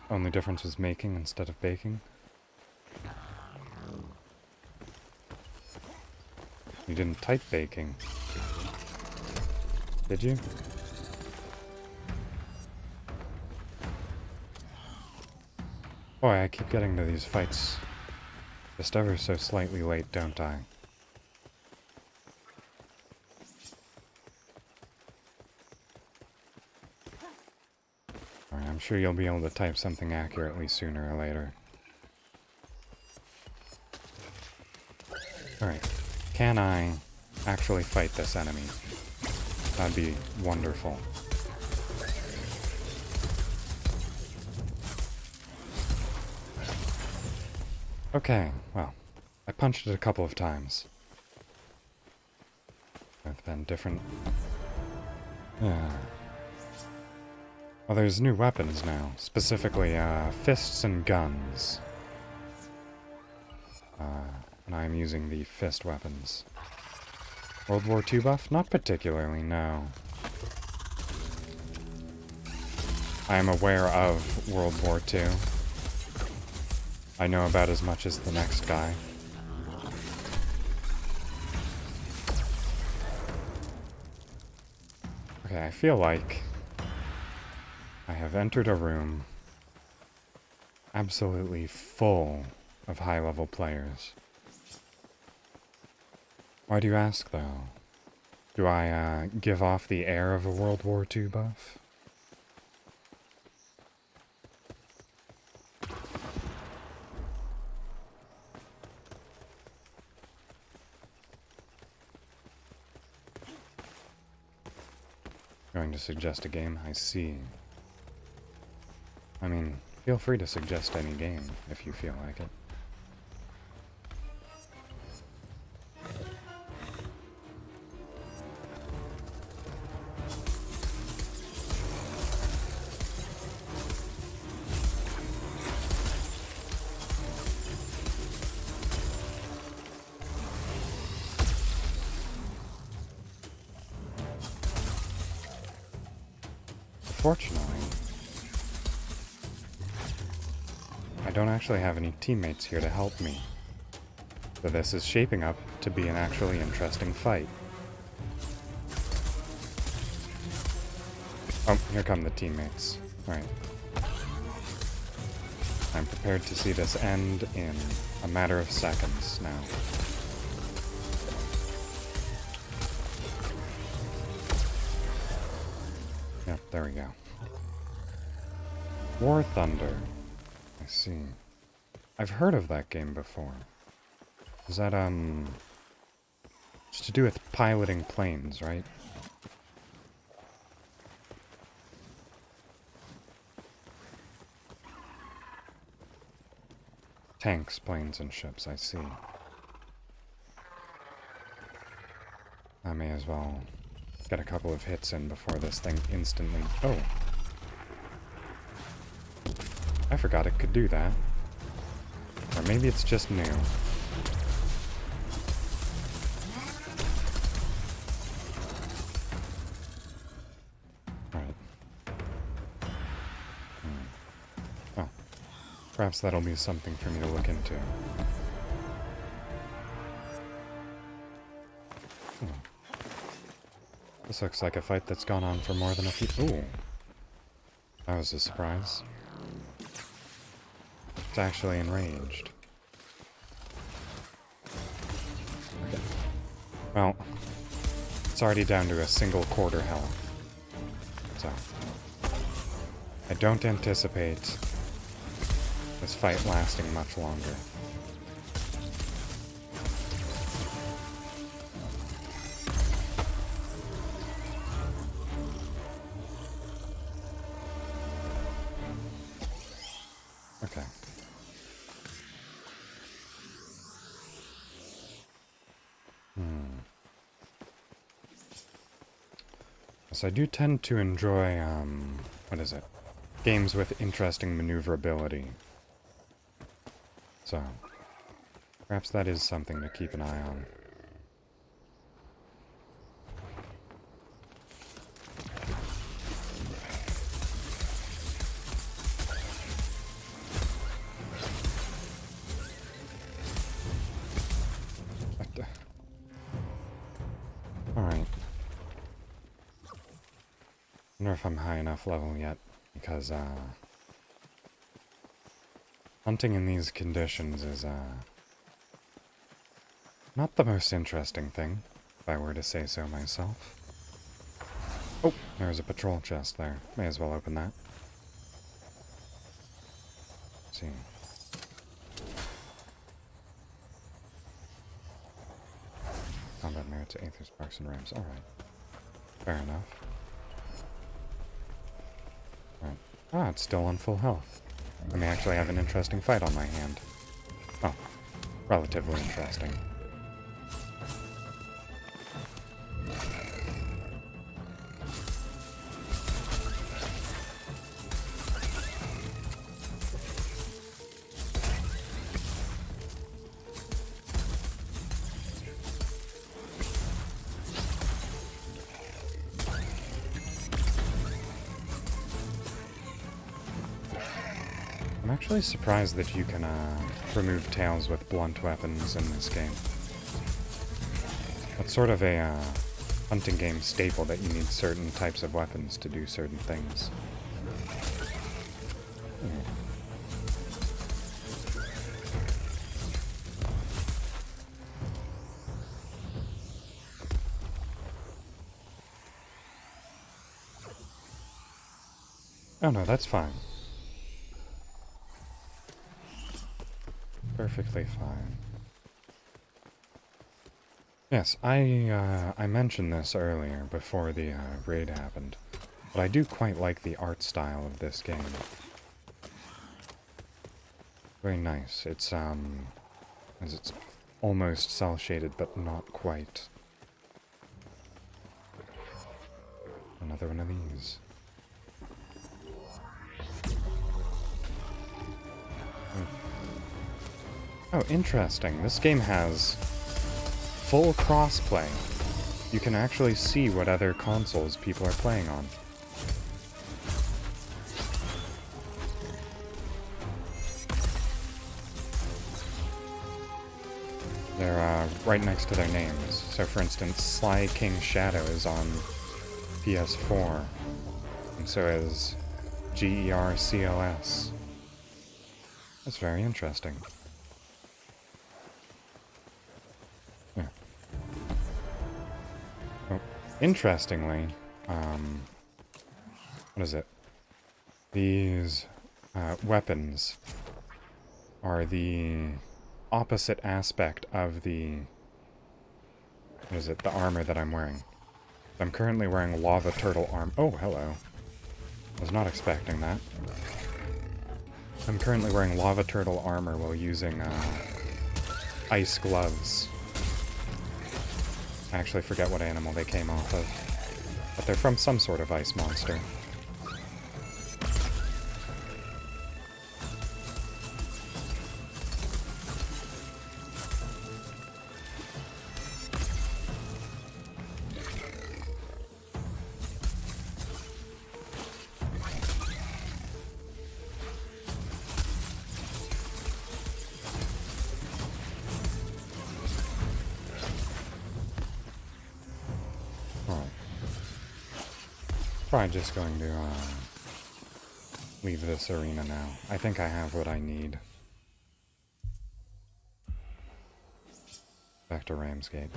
Only difference was making instead of baking. You didn't type baking. Did you? Boy, I keep getting to these fights just ever so slightly late, don't I? Alright, I'm sure you'll be able to type something accurately sooner or later. Alright, can I actually fight this enemy? That'd be wonderful. Okay, well, I punched it a couple of times. I've been different. Yeah. Well, there's new weapons now, specifically fists and guns. And I'm using the fist weapons. World War II buff? Not particularly, no. I am aware of World War II. I know about as much as the next guy. Okay, I feel like I have entered a room absolutely full of high-level players. Why do you ask, though? Do I give off the air of a World War II buff? Going to suggest a game? I see. I mean, feel free to suggest any game if you feel like it. Fortunately, I don't actually have any teammates here to help me, so this is shaping up to be an actually interesting fight. Oh, here come the teammates. Right. I'm prepared to see this end in a matter of seconds now. Yep, there we go. War Thunder. I see. I've heard of that game before. Is that, it's to do with piloting planes, right? Tanks, planes, and ships, I see. I may as well get a couple of hits in before this thing instantly... Oh! I forgot it could do that. Or maybe it's just new. Right. Oh. Perhaps that'll be something for me to look into. This looks like a fight that's gone on for more than a few... Ooh. That was a surprise. It's actually enraged. Okay. Well, it's already down to a single quarter health. So, I don't anticipate this fight lasting much longer. Okay. So I do tend to enjoy, what is it? Games with interesting maneuverability. So, perhaps that is something to keep an eye on. Alright. I wonder if I'm high enough level yet, because, hunting in these conditions is, not the most interesting thing, if I were to say so myself. Oh, there's a patrol chest there. May as well open that. Let's see. Combat merit to Aether Sparks and Rams. Alright. Fair enough. Right. Ah, it's still on full health. I may actually have an interesting fight on my hand. Oh, relatively interesting. I'm actually surprised that you can remove tails with blunt weapons in this game. That's sort of a hunting game staple that you need certain types of weapons to do certain things. Oh no, that's fine. Perfectly fine. Yes, I mentioned this earlier before the raid happened, but I do quite like the art style of this game. Very nice. It's as it's almost cel shaded, but not quite. Another one of these. Oh, interesting. This game has full crossplay. You can actually see what other consoles people are playing on. They're right next to their names. So for instance, Sly King Shadow is on PS4, and so is GERCLS. That's very interesting. Yeah. Oh, interestingly, what is it? These weapons are the opposite aspect of the, what is it, the armor that I'm wearing. I'm currently wearing lava turtle armor. Oh, hello. I was not expecting that. I'm currently wearing lava turtle armor while using ice gloves. I actually forget what animal they came off of, but they're from some sort of ice monster. Probably just going to leave this arena now. I think I have what I need. Back to Ramsgate.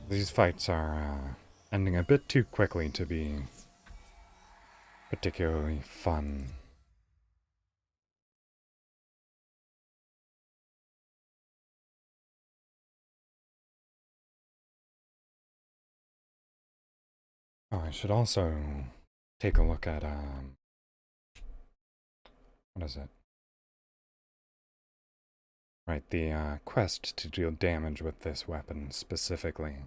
These fights are ending a bit too quickly to be particularly fun. Oh, I should also take a look at, what is it? Right, the quest to deal damage with this weapon specifically.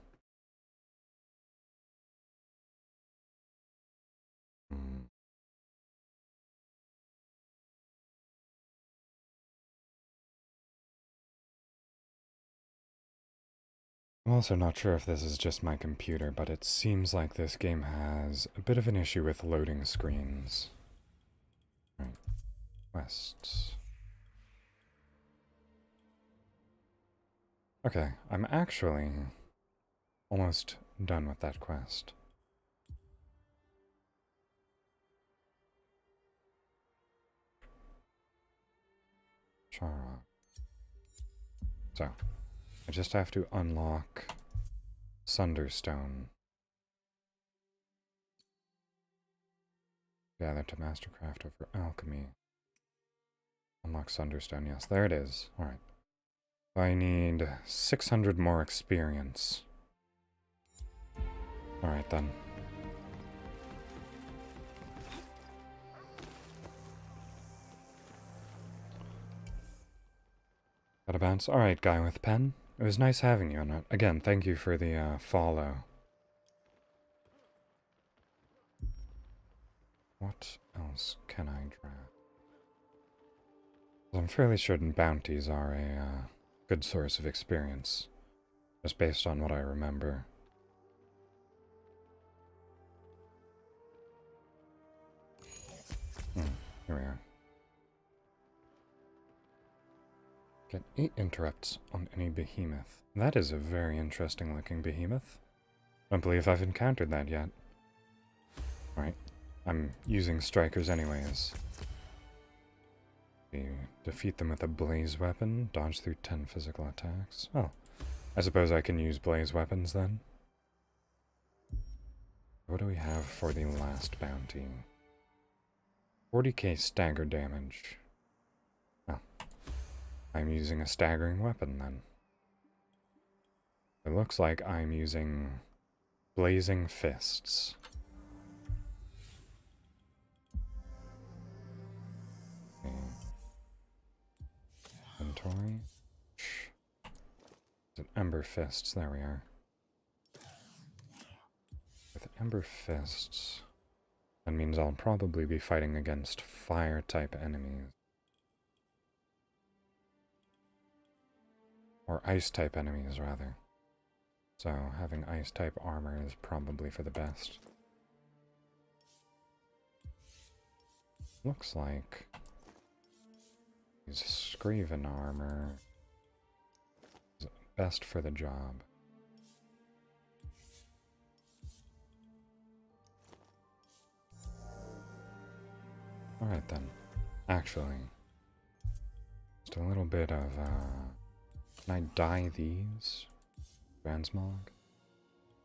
Hmm. I'm also not sure if this is just my computer, but it seems like this game has a bit of an issue with loading screens. Right, quests. Okay, I'm actually almost done with that quest. Charrock. So, I just have to unlock Sunderstone. Gather to Mastercraft over Alchemy. Unlock Sunderstone, yes, there it is. Alright. I need 600 more experience. Alright then. Gotta bounce. Alright, guy with pen. It was nice having you on it. Again, thank you for the follow. What else can I draft? Well, I'm fairly certain bounties are a good source of experience, just based on what I remember. Here we are. Get 8 interrupts on any behemoth. That is a very interesting looking behemoth. Don't believe I've encountered that yet. Alright, I'm using strikers anyways. Defeat them with a blaze weapon, dodge through 10 physical attacks. Oh, I suppose I can use blaze weapons then. What do we have for the last bounty? 40k stagger damage. Oh, I'm using a staggering weapon then. It looks like I'm using blazing fists. Okay. Inventory. Is it Ember Fists? There we are. With Ember Fists, that means I'll probably be fighting against fire-type enemies. Or ice-type enemies, rather. So, having ice-type armor is probably for the best. Looks like his Scraven armor is best for the job. Alright then. Actually, just a little bit of, can I dye these? Transmog?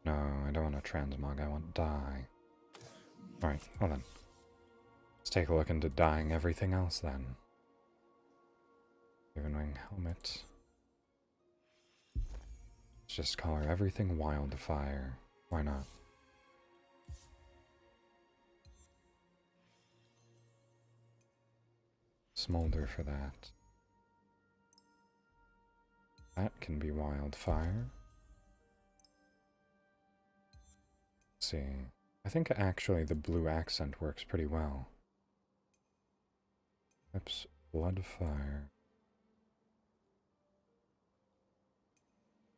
No, I don't want a transmog, I want dye. Alright, well then. Let's take a look into dyeing everything else then. Raven Wing helmet. Let's just color everything wildfire. Why not? Smolder for that. That can be wildfire. Let's see. I think actually the blue accent works pretty well. Oops, bloodfire.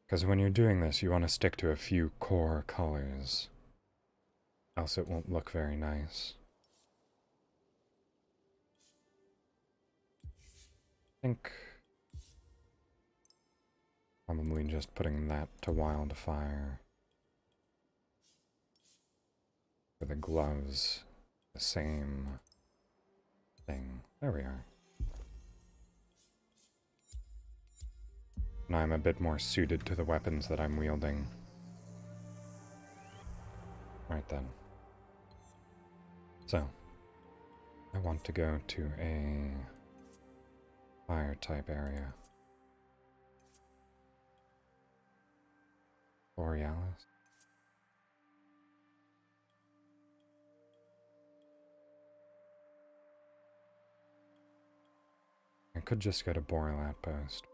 Because when you're doing this, you want to stick to a few core colors. Else it won't look very nice. I think probably just putting that to wildfire. For the gloves, the same. thing. There we are. Now I'm a bit more suited to the weapons that I'm wielding. Right then. So, I want to go to a fire type area. Borealis. I could just go to Boreal Outpost.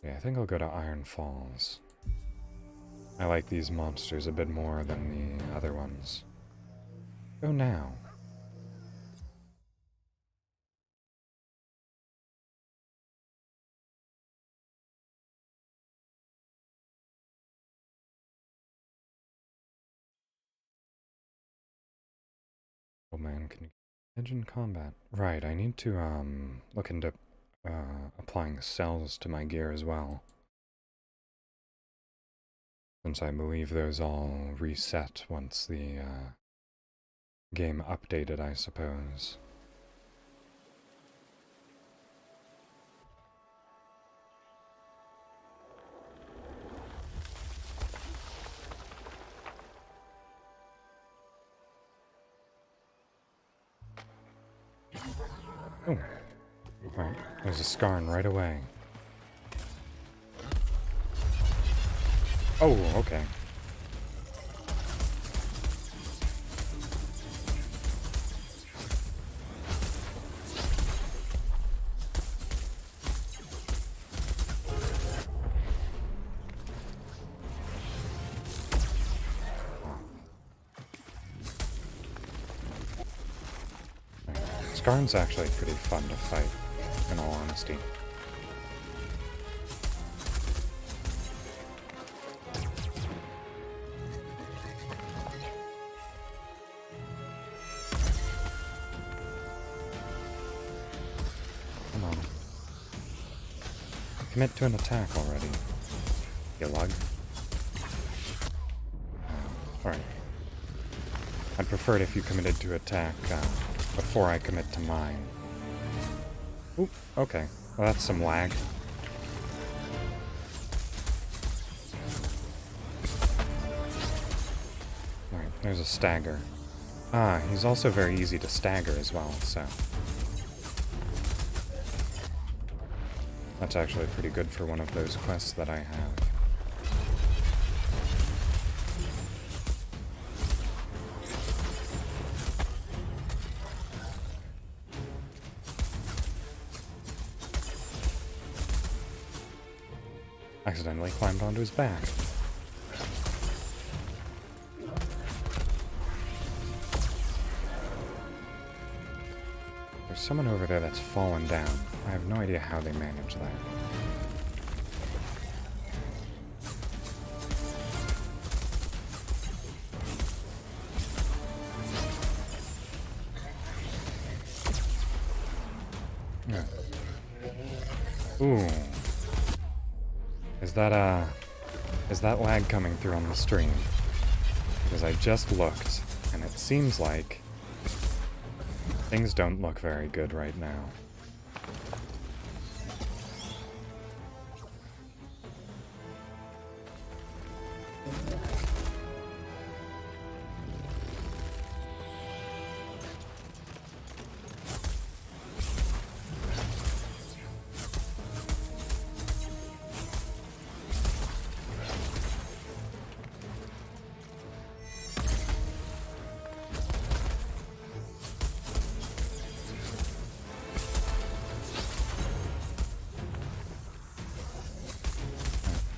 Yeah, I think I'll go to Iron Falls. I like these monsters a bit more than the other ones. Go now. Oh man, can you edge in combat? Right, I need to look into applying cells to my gear as well. Since I believe those all reset once the game updated, I suppose. Oh, right, there's a Skarn right away. Oh, okay. Skarn's actually pretty fun to fight, in all honesty. Come on. Commit to an attack already, you lug. Alright. I'd prefer it if you committed to attack before I commit to mine. Oop, okay. Well, that's some lag. Alright, there's a stagger. Ah, he's also very easy to stagger as well, so... That's actually pretty good for one of those quests that I have. Accidentally climbed onto his back. There's someone over there that's fallen down. I have no idea how they manage that. Yeah. Ooh. Is that lag coming through on the stream? Because I just looked, and it seems like things don't look very good right now.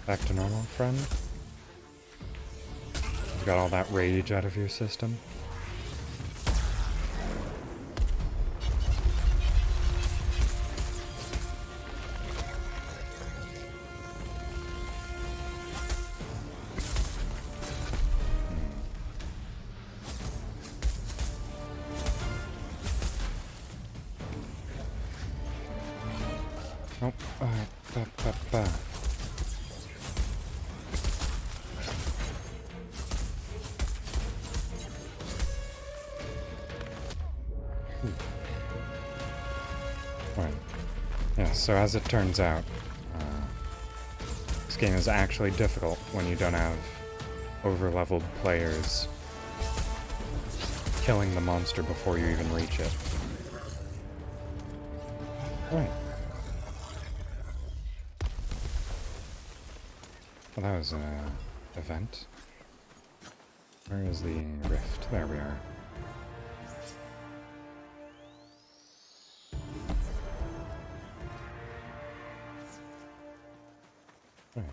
Back to normal, friend? You got all that rage out of your system? Oh, So as it turns out, this game is actually difficult when you don't have over-leveled players killing the monster before you even reach it. Right. Well, that was an event. Where is the rift? There we are. Right.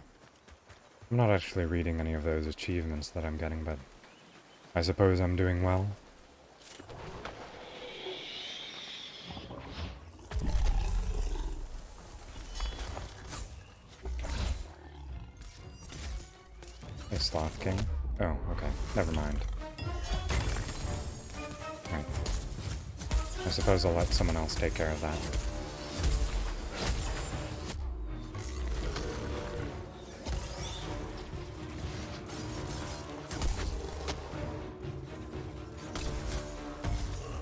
I'm not actually reading any of those achievements that I'm getting, but I suppose I'm doing well. Hey, Sloth King. Oh, okay. Never mind. Right. I suppose I'll let someone else take care of that.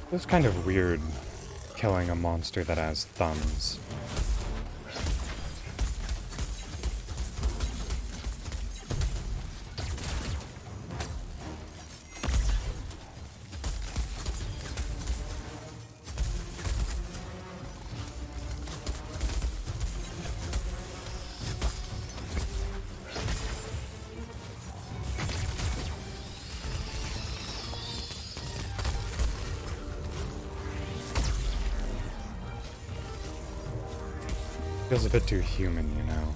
It's kind of weird killing a monster that has thumbs. Feels a bit too human, you know.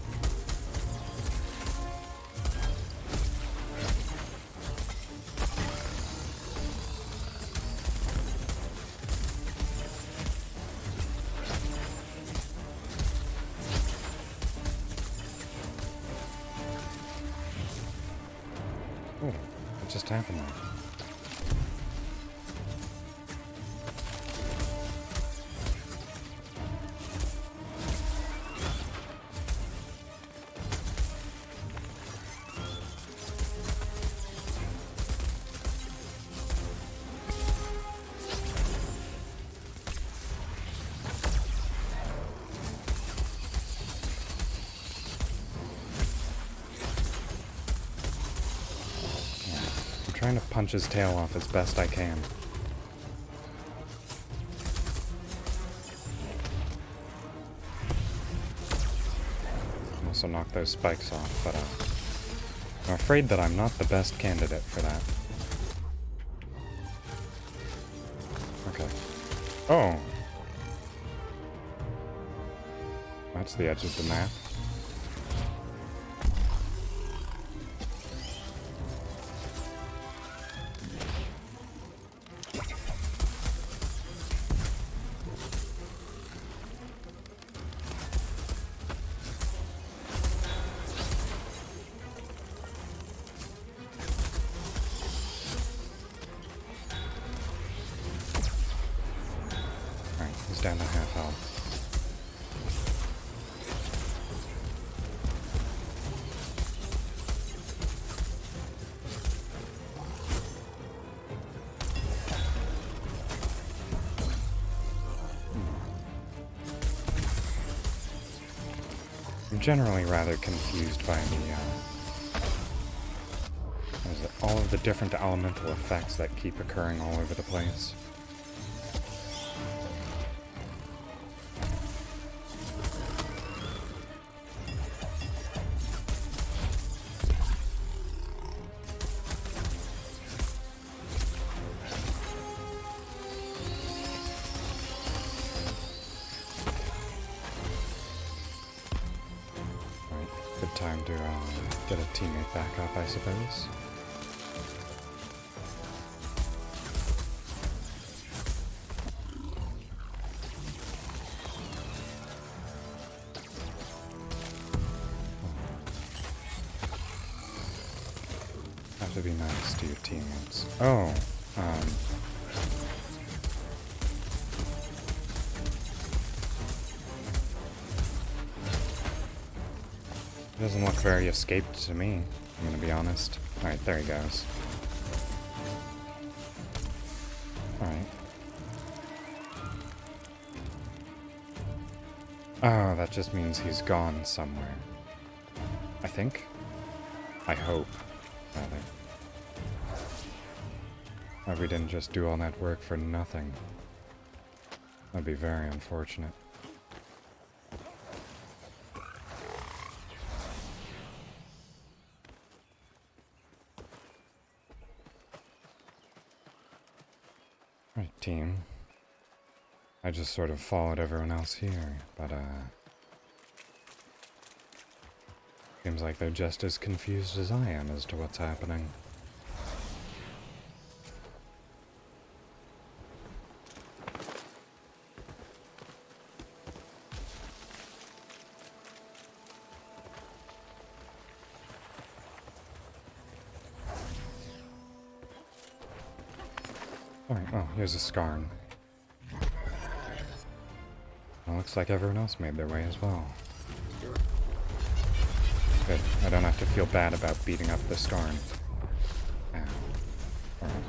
Oh, what just happened there? I'm trying to punch his tail off as best I can. Also knock those spikes off, but I'm afraid that I'm not the best candidate for that. Okay. Oh! That's the edge of the map. Alright, he's down to half health. I'm generally rather confused by all of the different elemental effects that keep occurring all over the place. Good time to get a teammate back up, I suppose. Have to be nice to your teammates. Oh, it doesn't look very escaped to me, I'm gonna be honest. Alright, there he goes. Alright. Oh, that just means he's gone somewhere. I think? I hope, rather. That we didn't just do all that work for nothing. That'd be very unfortunate. Right, team. I just sort of followed everyone else here, but, seems like they're just as confused as I am as to what's happening. Alright, well, here's a Skarn. Well, looks like everyone else made their way as well. Good. I don't have to feel bad about beating up the Skarn. Ow. Alright.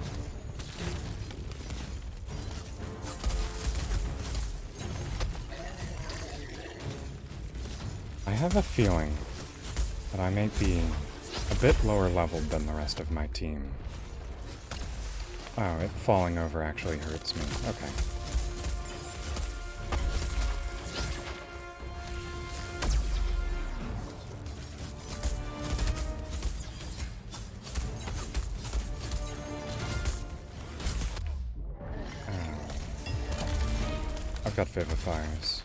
I have a feeling that I may be a bit lower leveled than the rest of my team. Oh, it falling over actually hurts me. Okay. I've got Vivifiers.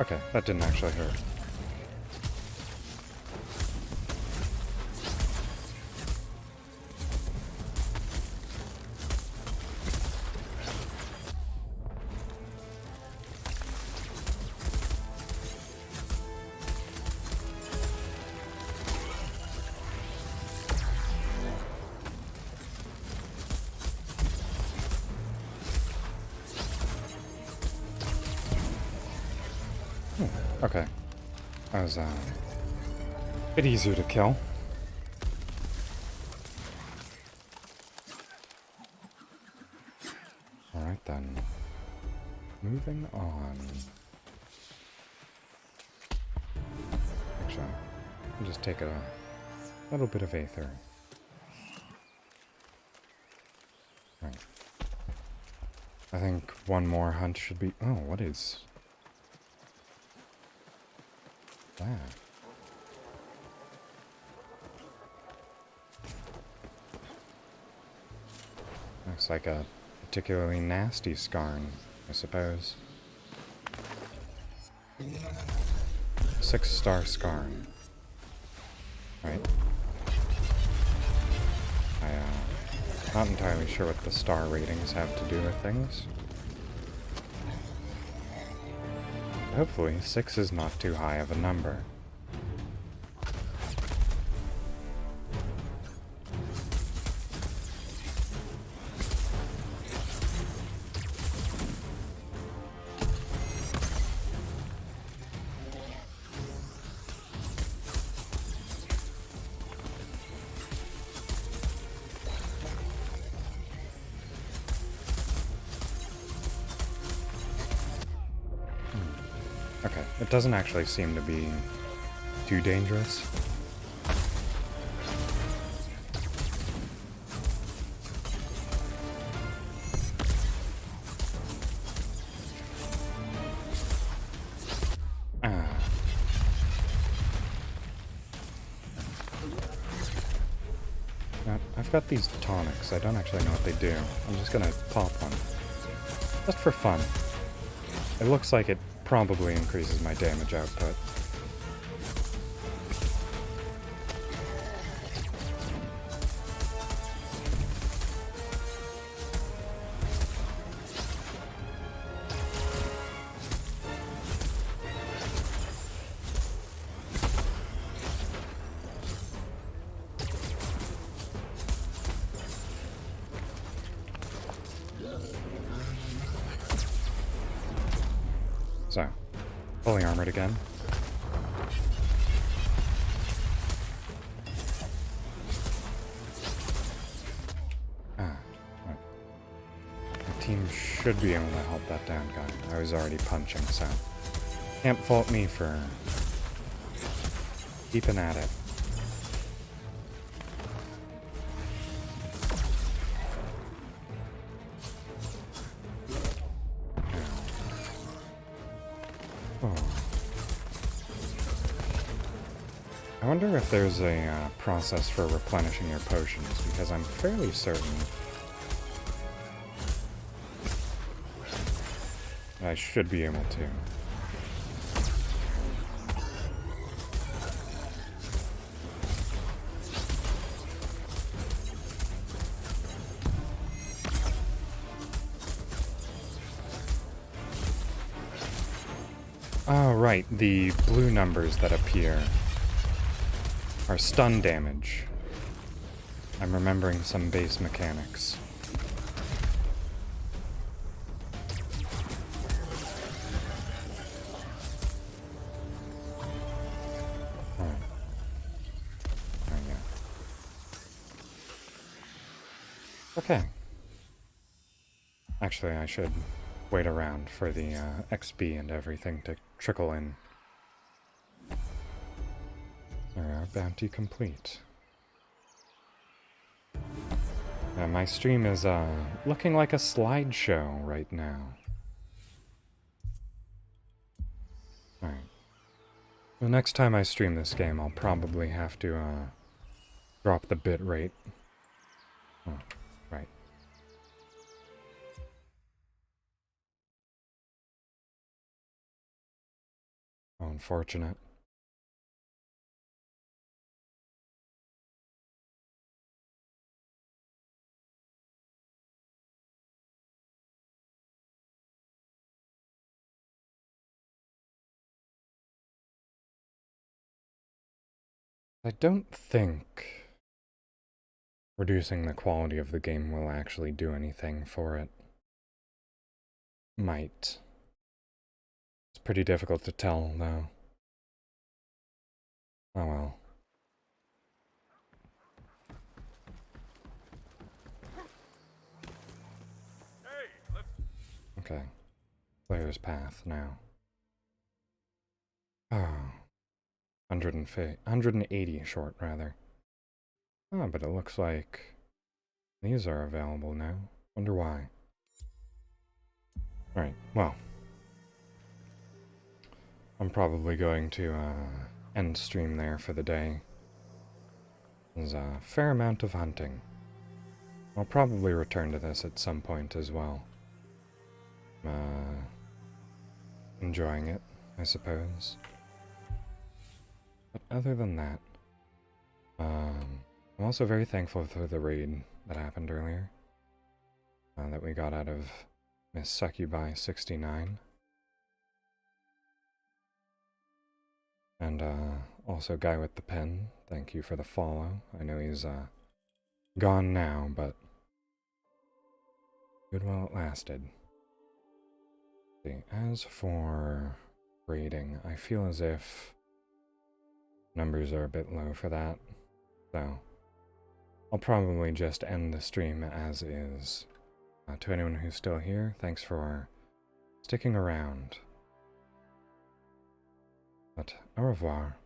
Okay, that didn't actually hurt. Okay. That was, a bit easier to kill. Alright then. Moving on. Actually, I'll just take a little bit of Aether. Right. I think one more hunt should be... Oh, what is... that? Looks like a particularly nasty Skarn, I suppose. 6-star Skarn. Right. Not entirely sure what the star ratings have to do with things. Hopefully, 6 is not too high of a number. Okay, it doesn't actually seem to be too dangerous. Now, I've got these tonics. I don't actually know what they do. I'm just gonna pop one. Just for fun. It looks like it probably increases my damage output. So, fully armored again. team should be able to help that down guy. I was already punching, so can't fault me for keeping at it. Oh. I wonder if there's a process for replenishing your potions, because I'm fairly certain I should be able to. Oh, right, the blue numbers that appear are stun damage. I'm remembering some base mechanics. Oh. Oh, yeah. Okay. Actually, I should wait around for the XP and everything to trickle in. Bounty complete. My stream is looking like a slideshow right now. Alright. The next time I stream this game, I'll probably have to drop the bit rate. Oh, right. How unfortunate. I don't think reducing the quality of the game will actually do anything for it. Might. It's pretty difficult to tell, though. Oh well. Okay. Player's path now. Oh. 180 short, rather. Oh, but it looks like these are available now. Wonder why. Alright, well. I'm probably going to end stream there for the day. There's a fair amount of hunting. I'll probably return to this at some point as well. Enjoying it, I suppose. But other than that, I'm also very thankful for the raid that happened earlier. That we got out of Miss Succubi 69. And also Guy with the Pen, thank you for the follow. I know he's gone now, but good while it lasted. See, as for raiding, I feel as if numbers are a bit low for that, so I'll probably just end the stream as is. To anyone who's still here, thanks for sticking around. But au revoir.